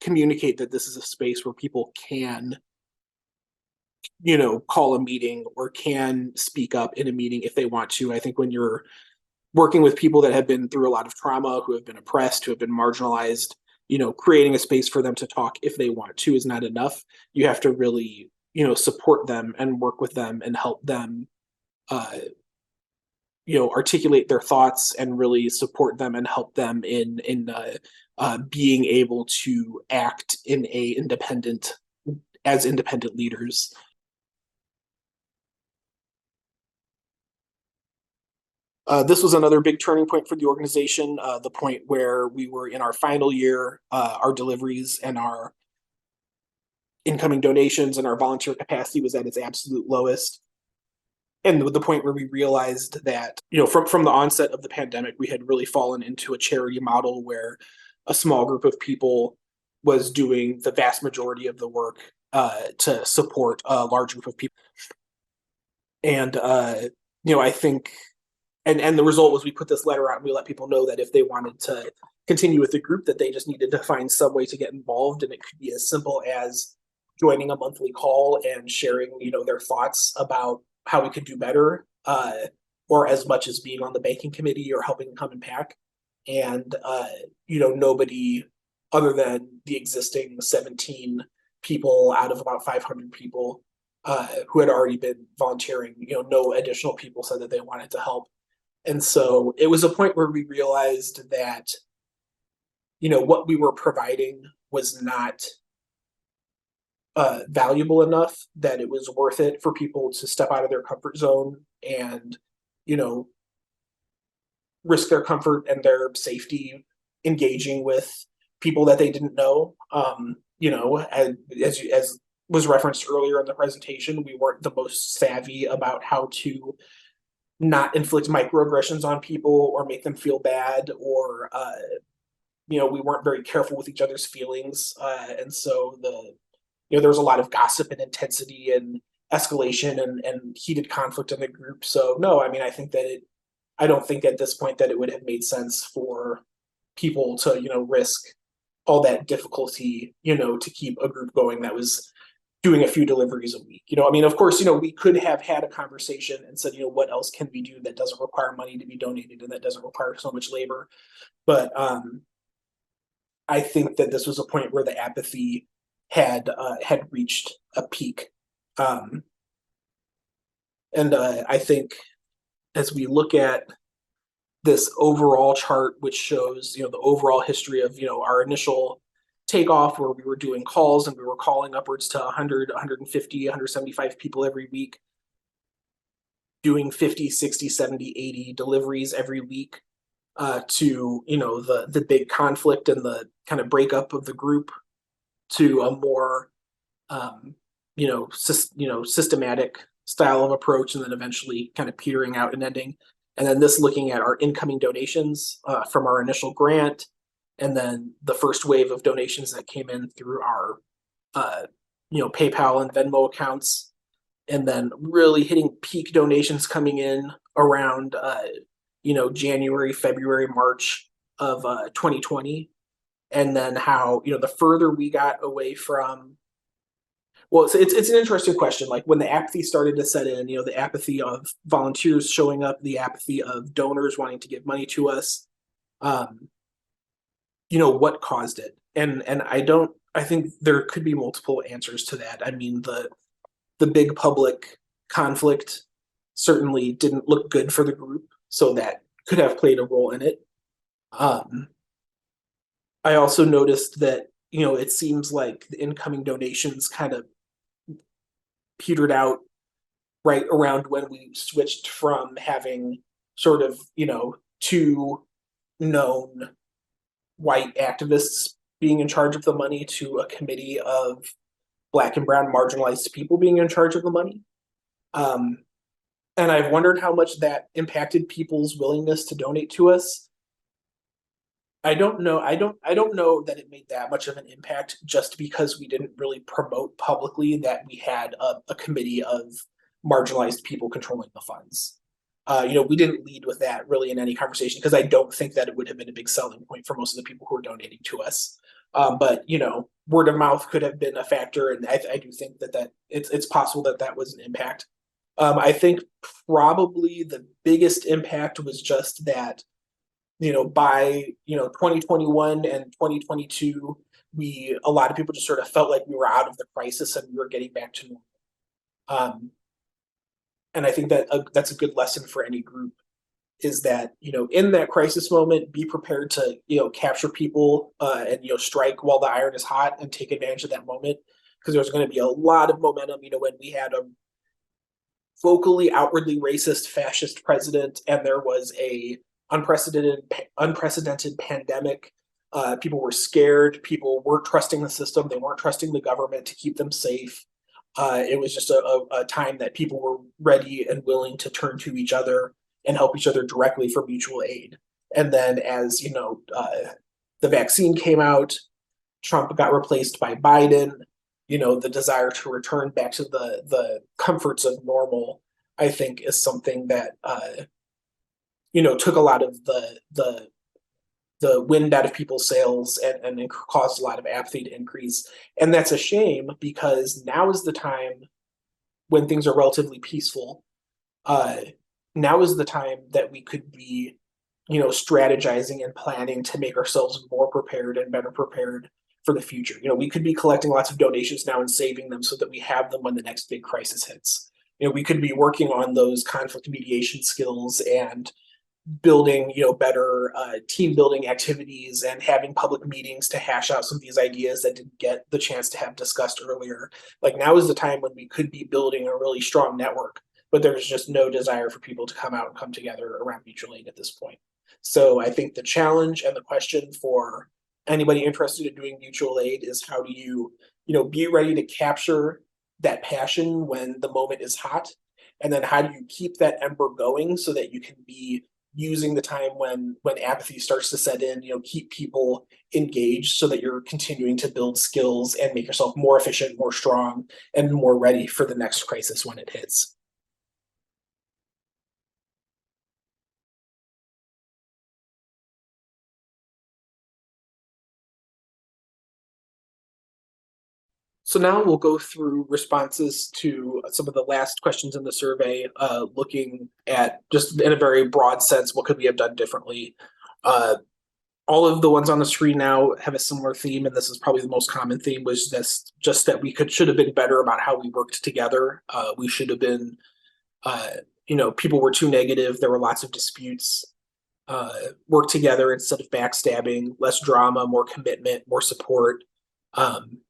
communicate that this is a space where people can, call a meeting or can speak up in a meeting if they want to. I think when you're working with people that have been through a lot of trauma, who have been oppressed, who have been marginalized, creating a space for them to talk if they want to is not enough. You have to really, support them and work with them and help them, articulate their thoughts and really support them and help them in being able to act as independent leaders. 。This was another big turning point for the organization, the point where we were in our final year, our deliveries and our incoming donations and our volunteer capacity was at its absolute lowest. And the point where we realized that, from the onset of the pandemic, we had really fallen into a charity model where a small group of people was doing the vast majority of the work to support a large group of people. And I think and the result was we put this letter out and we let people know that if they wanted to continue with the group, that they just needed to find some way to get involved. And it could be as simple as joining a monthly call and sharing, their thoughts about how we could do better, or as much as being on the banking committee or helping come and pack. And, nobody other than the existing 17 people out of about 500 people who had already been volunteering, no additional people said that they wanted to help. And so it was a point where we realized that, what we were providing was not valuable enough that it was worth it for people to step out of their comfort zone and, risk their comfort and their safety engaging with people that they didn't know. As was referenced earlier in the presentation, we weren't the most savvy about how to not inflict microaggressions on people or make them feel bad, or we weren't very careful with each other's feelings, and so there was a lot of gossip and intensity and escalation and heated conflict in the group. So no, I mean, I don't think at this point that it would have made sense for people to risk all that difficulty to keep a group going that was doing a few deliveries a week. I mean, of course, we could have had a conversation and said, what else can we do that doesn't require money to be donated and that doesn't require so much labor. But I think that this was a point where the apathy had reached a peak. And I think as we look at this overall chart, which shows, the overall history of, our initial takeoff where we were doing calls and we were calling upwards to 100, 150, 175 people every week, doing 50, 60, 70, 80 deliveries every week, to, the big conflict and the kind of breakup of the group, to a more, systematic style of approach, and then eventually kind of petering out and ending. And then this looking at our incoming donations from our initial grant, and then the first wave of donations that came in through our, PayPal and Venmo accounts, and then really hitting peak donations coming in around, January, February, March of 2020. And then how, the further we got away from, well, it's an interesting question. Like when the apathy started to set in, the apathy of volunteers showing up, the apathy of donors wanting to give money to us, what caused it? And I think there could be multiple answers to that. I mean, the big public conflict certainly didn't look good for the group, so that could have played a role in it. I also noticed that, it seems like the incoming donations kind of petered out right around when we switched from having sort of, two known white activists being in charge of the money to a committee of Black and brown marginalized people being in charge of the money. And I've wondered how much that impacted people's willingness to donate to us. I don't know. I don't know that it made that much of an impact, just because we didn't really promote publicly that we had a committee of marginalized people controlling the funds. We didn't lead with that really in any conversation, because I don't think that it would have been a big selling point for most of the people who are donating to us. But word of mouth could have been a factor, and I do think that it's possible that was an impact. I think probably the biggest impact was just that, by 2021 and 2022, a lot of people just sort of felt like we were out of the crisis and we were getting back to normal. And I think that that's a good lesson for any group, is that, in that crisis moment, be prepared to, capture people and, strike while the iron is hot and take advantage of that moment, because there's going to be a lot of momentum, when we had vocally, outwardly racist, fascist president, and there was a unprecedented pandemic. People were scared. People weren't trusting the system. They weren't trusting the government to keep them safe. It was just a time that people were ready and willing to turn to each other and help each other directly for mutual aid. And then, as you know, the vaccine came out, Trump got replaced by Biden. You know, the desire to return back to the comforts of normal, I think, is something that took a lot of the wind out of people's sails and caused a lot of apathy to increase. And that's a shame because now is the time when things are relatively peaceful. Uh, Now is the time that we could be, strategizing and planning to make ourselves more prepared and better prepared for the future. We could be collecting lots of donations now and saving them so that we have them when the next big crisis hits. We could be working on those conflict mediation skills and building better team building activities and having public meetings to hash out some of these ideas that didn't get the chance to have discussed earlier. Like now is the time when we could be building a really strong network, but there's just no desire for people to come out and come together around mutual aid at this point. So I think the challenge and the question for anybody interested in doing mutual aid is how do you be ready to capture that passion when the moment is hot, and then how do you keep that ember going so that you can be using the time when apathy starts to set in, keep people engaged so that you're continuing to build skills and make yourself more efficient, more strong, and more ready for the next crisis when it hits. So now we'll go through responses to some of the last questions in the survey, looking at just in a very broad sense, what could we have done differently? All of the ones on the screen now have a similar theme, and this is probably the most common theme, was this just that we should have been better about how we worked together. We should have been, people were too negative. There were lots of disputes. Work together instead of backstabbing, less drama, more commitment, more support. Um,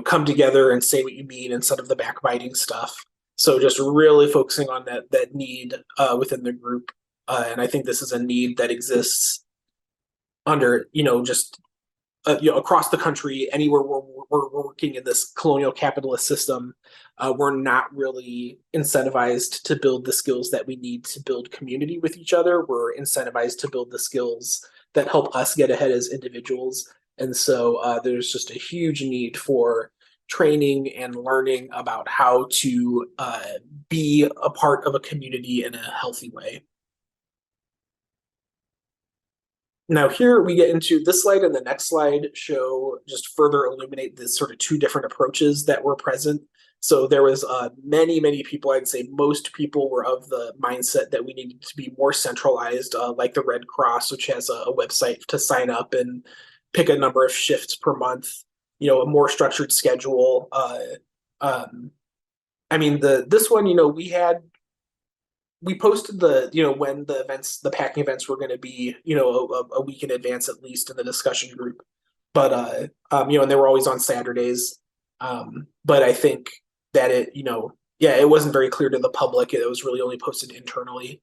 come together and say what you mean instead of the backbiting stuff. So just really focusing on that need within the group. And I think this is a need that exists under, just across the country, anywhere we're working in this colonial capitalist system. We're not really incentivized to build the skills that we need to build community with each other. We're incentivized to build the skills that help us get ahead as individuals. And so there's just a huge need for training and learning about how to be a part of a community in a healthy way. Now here we get into this slide and the next slide show just further illuminate the sort of two different approaches that were present. So there was many people, I'd say most people were of the mindset that we needed to be more centralized, like the Red Cross, which has a website to sign up and pick a number of shifts per month, a more structured schedule. I mean, this one, we posted when the packing events were going to be, a week in advance at least in the discussion group. But and they were always on Saturdays. But I think that it wasn't very clear to the public. It was really only posted internally.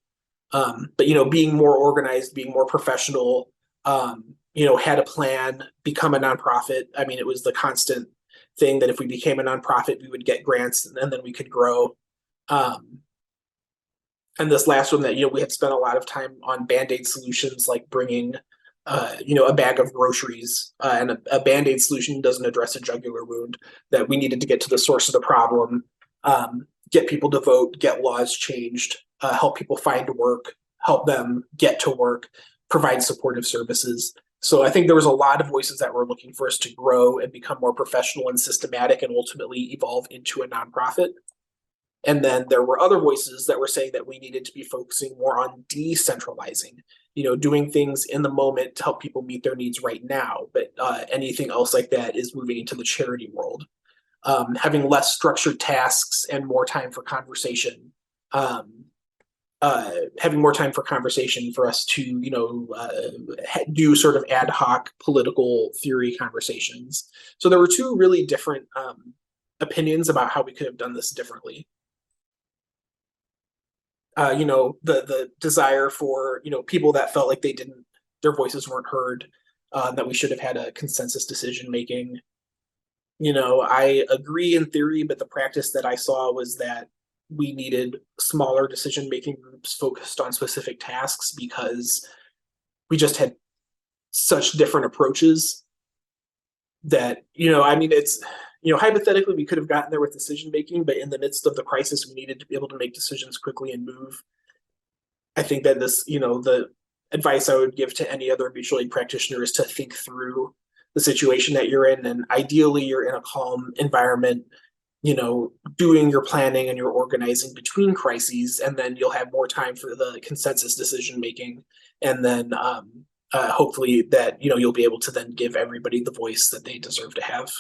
But being more organized, being more professional, had a plan, become a nonprofit. I mean, it was the constant thing that if we became a nonprofit, we would get grants and then we could grow. And this last one that we had spent a lot of time on band-aid solutions, like bringing a bag of groceries, and a band-aid solution doesn't address a jugular wound, that we needed to get to the source of the problem, get people to vote, get laws changed, help people find work, help them get to work, provide supportive services. So I think there was a lot of voices that were looking for us to grow and become more professional and systematic and ultimately evolve into a nonprofit. And then there were other voices that were saying that we needed to be focusing more on decentralizing, doing things in the moment to help people meet their needs right now. But anything else like that is moving into the charity world. Having less structured tasks and more time for conversation. Having more time for conversation for us to, do sort of ad hoc political theory conversations. So there were two really different opinions about how we could have done this differently. the desire for, people that felt like their voices weren't heard, that we should have had a consensus decision making. I agree in theory, but the practice that I saw was that we needed smaller decision making groups focused on specific tasks because we just had such different approaches that, I mean, it's, hypothetically, we could have gotten there with decision making, but in the midst of the crisis, we needed to be able to make decisions quickly and move. I think that the advice I would give to any other mutual aid practitioner is to think through the situation that you're in. And ideally, you're in a calm environment, doing your planning and your organizing between crises, and then you'll have more time for the consensus decision making. And then hopefully that, you'll be able to then give everybody the voice that they deserve to have.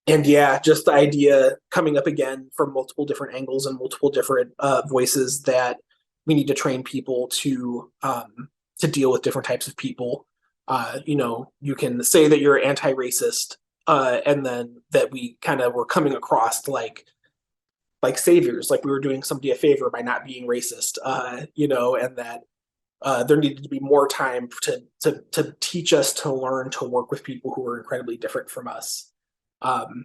And yeah, just the idea coming up again from multiple different angles and multiple different voices that we need to train people to deal with different types of people. You can say that you're anti-racist, and then that we kind of were coming across like saviors, like we were doing somebody a favor by not being racist, and that there needed to be more time to teach us to learn to work with people who are incredibly different from us. Um,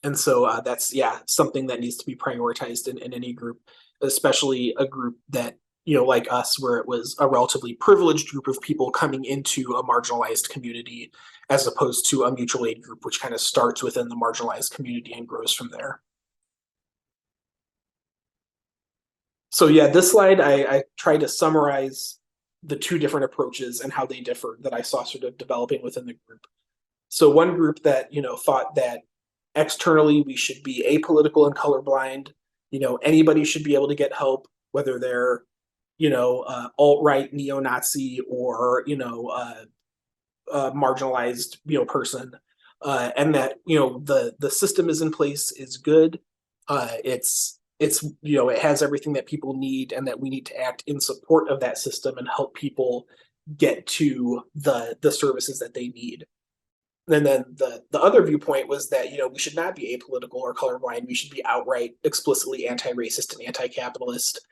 and so that's, yeah, something that needs to be prioritized in any group, especially a group that, like us, where it was a relatively privileged group of people coming into a marginalized community, as opposed to a mutual aid group, which kind of starts within the marginalized community and grows from there. So yeah, this slide, I try to summarize the two different approaches and how they differ that I saw sort of developing within the group. So one group that, thought that externally we should be apolitical and colorblind. Anybody should be able to get help, whether they're, alt-right neo-Nazi or, marginalized, person. And that, the system is in place, is good. It's it has everything that people need, and that we need to act in support of that system and help people get to the services that they need. And then the other viewpoint was that, we should not be apolitical or colorblind. We should be outright explicitly anti-racist and anti-capitalist.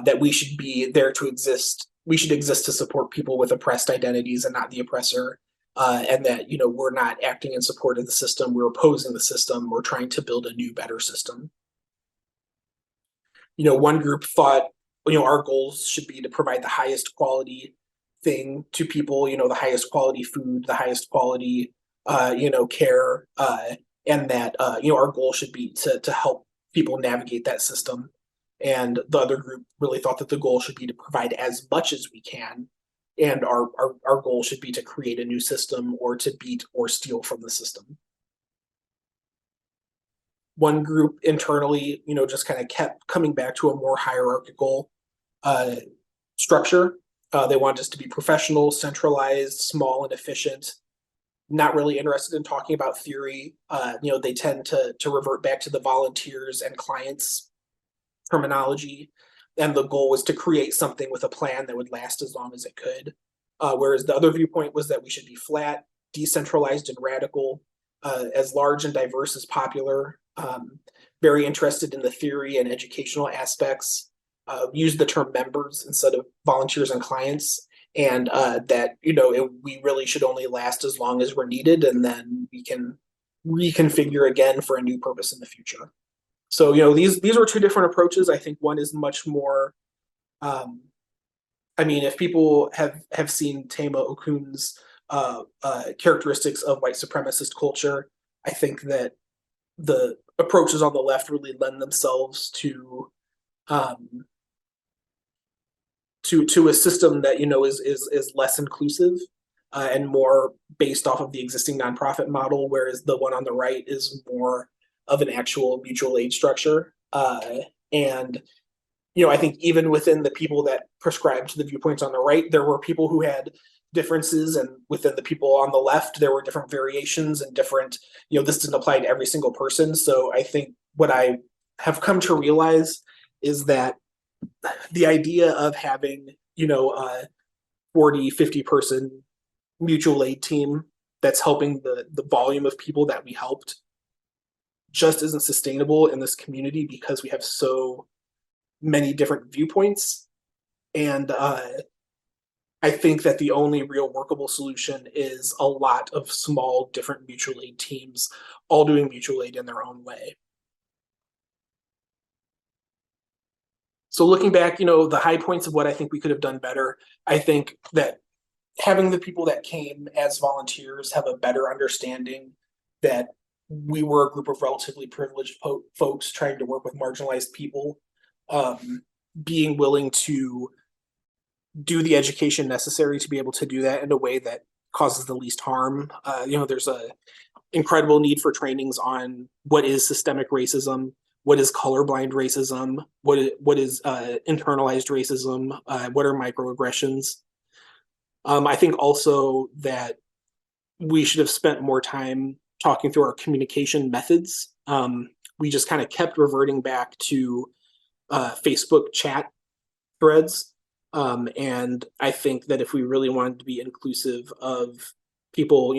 That we should be there to exist. We should exist to support people with oppressed identities and not the oppressor. And that, we're not acting in support of the system. We're opposing the system. We're trying to build a new, better system. One group thought, our goals should be to provide the highest quality thing to people, the highest quality food, the highest quality, care, and that, our goal should be to help people navigate that system. And the other group really thought that the goal should be to provide as much as we can. And our goal should be to create a new system or to beat or steal from the system. One group internally, just kind of kept coming back to a more hierarchical structure. They wanted us to be professional, centralized, small, and efficient. Not really interested in talking about theory. They tend to revert back to the volunteers and clients terminology. And the goal was to create something with a plan that would last as long as it could. Whereas the other viewpoint was that we should be flat, decentralized, and radical, as large and diverse as popular. Very interested in the theory and educational aspects. Use the term members instead of volunteers and clients, and that we really should only last as long as we're needed, and then we can reconfigure again for a new purpose in the future. So these were two different approaches. I think one is much more. I mean, if people have seen Tema Okun's characteristics of white supremacist culture, I think that the approaches on the left really lend themselves to a system that is less inclusive and more based off of the existing nonprofit model, whereas the one on the right is more of an actual mutual aid structure. And I think even within the people that prescribed to the viewpoints on the right, there were people who had differences, and within the people on the left, there were different variations and different. This didn't apply to every single person. So I think what I have come to realize is that the idea of having, a 40, 50 person mutual aid team that's helping the volume of people that we helped just isn't sustainable in this community because we have so many different viewpoints. And I think that the only real workable solution is a lot of small, different mutual aid teams all doing mutual aid in their own way. So looking back, the high points of what I think we could have done better, I think that having the people that came as volunteers have a better understanding that we were a group of relatively privileged folks trying to work with marginalized people, being willing to do the education necessary to be able to do that in a way that causes the least harm. There's a incredible need for trainings on what is systemic racism, what is colorblind racism, what is internalized racism, what are microaggressions. I think also that we should have spent more time talking through our communication methods. We just kind of kept reverting back to Facebook chat threads. And I think that if we really wanted to be inclusive of people,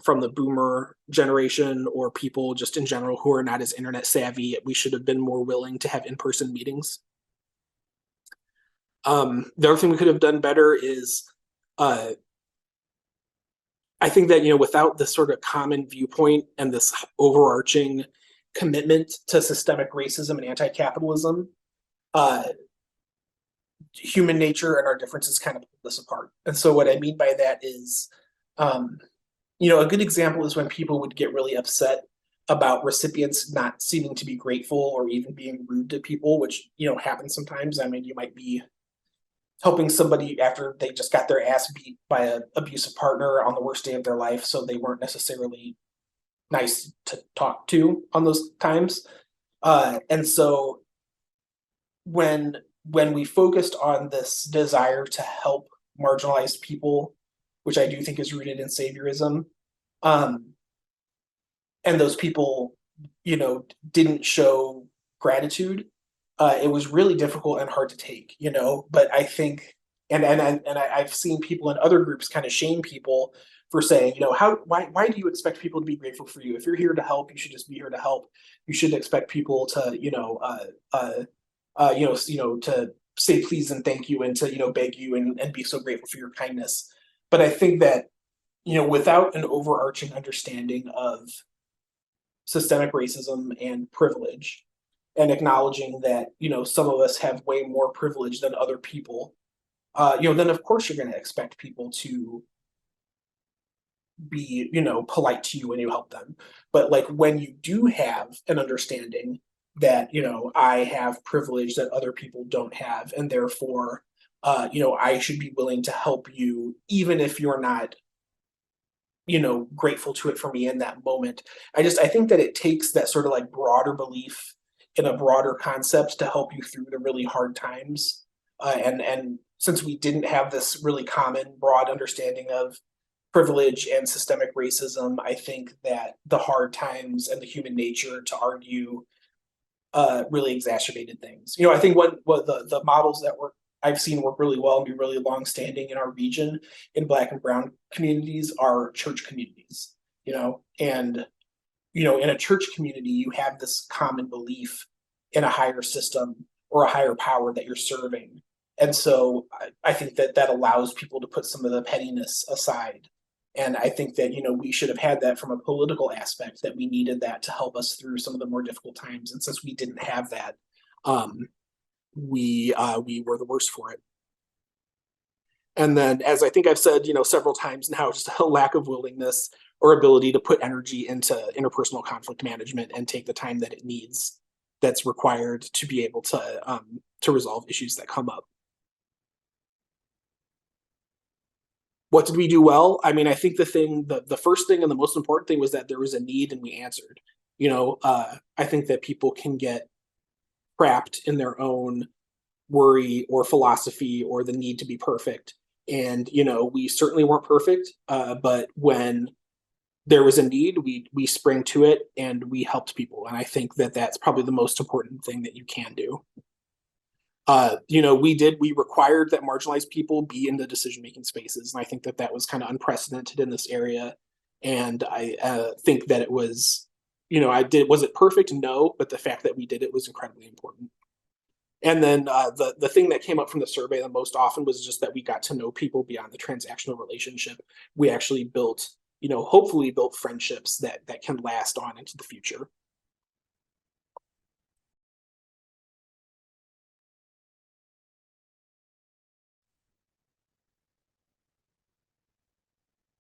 from the boomer generation or people just in general who are not as internet savvy, we should have been more willing to have in-person meetings. The other thing we could have done better is I think that, without this sort of common viewpoint and this overarching commitment to systemic racism and anti-capitalism, human nature and our differences kind of pull this apart. And so what I mean by that is, a good example is when people would get really upset about recipients not seeming to be grateful or even being rude to people, which, happens sometimes. I mean, you might be helping somebody after they just got their ass beat by an abusive partner on the worst day of their life, so they weren't necessarily nice to talk to on those times. And so when we focused on this desire to help marginalized people, which I do think is rooted in saviorism, and those people, didn't show gratitude, it was really difficult and hard to take, But I think, I've seen people in other groups kind of shame people for saying, why do you expect people to be grateful for you? If you're here to help, you should just be here to help. You shouldn't expect people to, to say please and thank you and to, beg you and be so grateful for your kindness. But I think that, without an overarching understanding of systemic racism and privilege, and acknowledging that, some of us have way more privilege than other people, then of course you're going to expect people to be, polite to you when you help them. But like when you do have an understanding that, I have privilege that other people don't have, and therefore, I should be willing to help you, even if you're not, grateful to it for me in that moment. I think that it takes that sort of like broader belief in a broader concept to help you through the really hard times. And since we didn't have this really common broad understanding of privilege and systemic racism, I think that the hard times and the human nature to argue really exacerbated things. I think what the models that I've seen work really well and be really longstanding in our region in Black and Brown communities are church communities. And in a church community, you have this common belief in a higher system or a higher power that you're serving. And so I think that allows people to put some of the pettiness aside. And I think that, we should have had that from a political aspect, that we needed that to help us through some of the more difficult times. And since we didn't have that, we were the worst for it. And then, as I think I've said, several times now, just a lack of willingness or ability to put energy into interpersonal conflict management and take the time that it needs, that's required to be able to resolve issues that come up. What did we do well? I mean, I think the first thing and the most important thing was that there was a need and we answered. I think that people can get trapped in their own worry or philosophy or the need to be perfect. And, we certainly weren't perfect, but when there was a need, we sprang to it and we helped people. And I think that that's probably the most important thing that you can do. We required that marginalized people be in the decision-making spaces. And I think that was kind of unprecedented in this area. And I think that it was Was it perfect? No, but the fact that we did it was incredibly important. And then the thing that came up from the survey the most often was just that we got to know people beyond the transactional relationship. We actually built, hopefully built friendships that can last on into the future.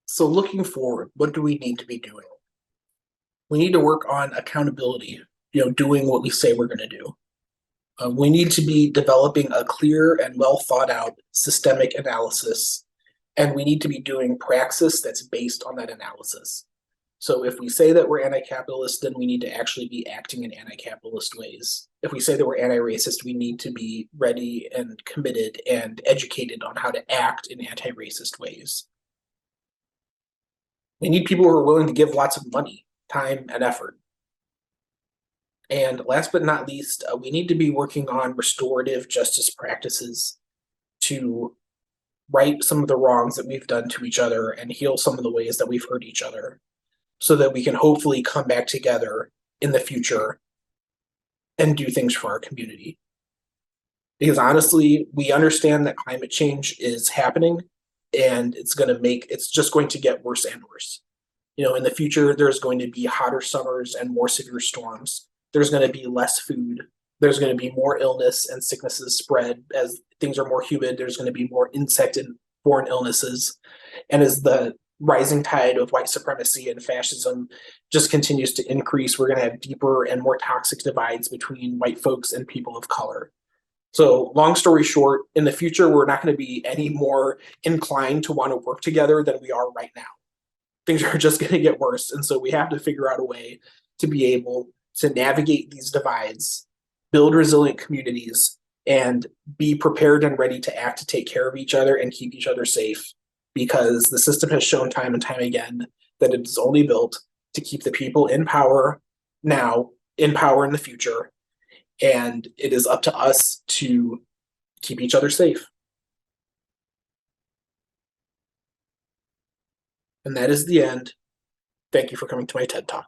So looking forward, what do we need to be doing? We need to work on accountability, doing what we say we're going to do. We need to be developing a clear and well thought out systemic analysis, and we need to be doing praxis that's based on that analysis. So if we say that we're anti-capitalist, then we need to actually be acting in anti-capitalist ways. If we say that we're anti-racist, we need to be ready and committed and educated on how to act in anti-racist ways. We need people who are willing to give lots of money, time, and effort. And last but not least, we need to be working on restorative justice practices to right some of the wrongs that we've done to each other and heal some of the ways that we've hurt each other so that we can hopefully come back together in the future and do things for our community. Because honestly, we understand that climate change is happening and it's just going to get worse and worse. In the future, there's going to be hotter summers and more severe storms. There's going to be less food. There's going to be more illness and sicknesses spread as things are more humid. There's going to be more insect and borne illnesses. And as the rising tide of white supremacy and fascism just continues to increase, we're going to have deeper and more toxic divides between white folks and people of color. So long story short, in the future, we're not going to be any more inclined to want to work together than we are right now. Things are just going to get worse. And so we have to figure out a way to be able to navigate these divides, build resilient communities, and be prepared and ready to act to take care of each other and keep each other safe. Because the system has shown time and time again that it is only built to keep the people in power now, in power in the future. And it is up to us to keep each other safe. And that is the end. Thank you for coming to my TED Talk.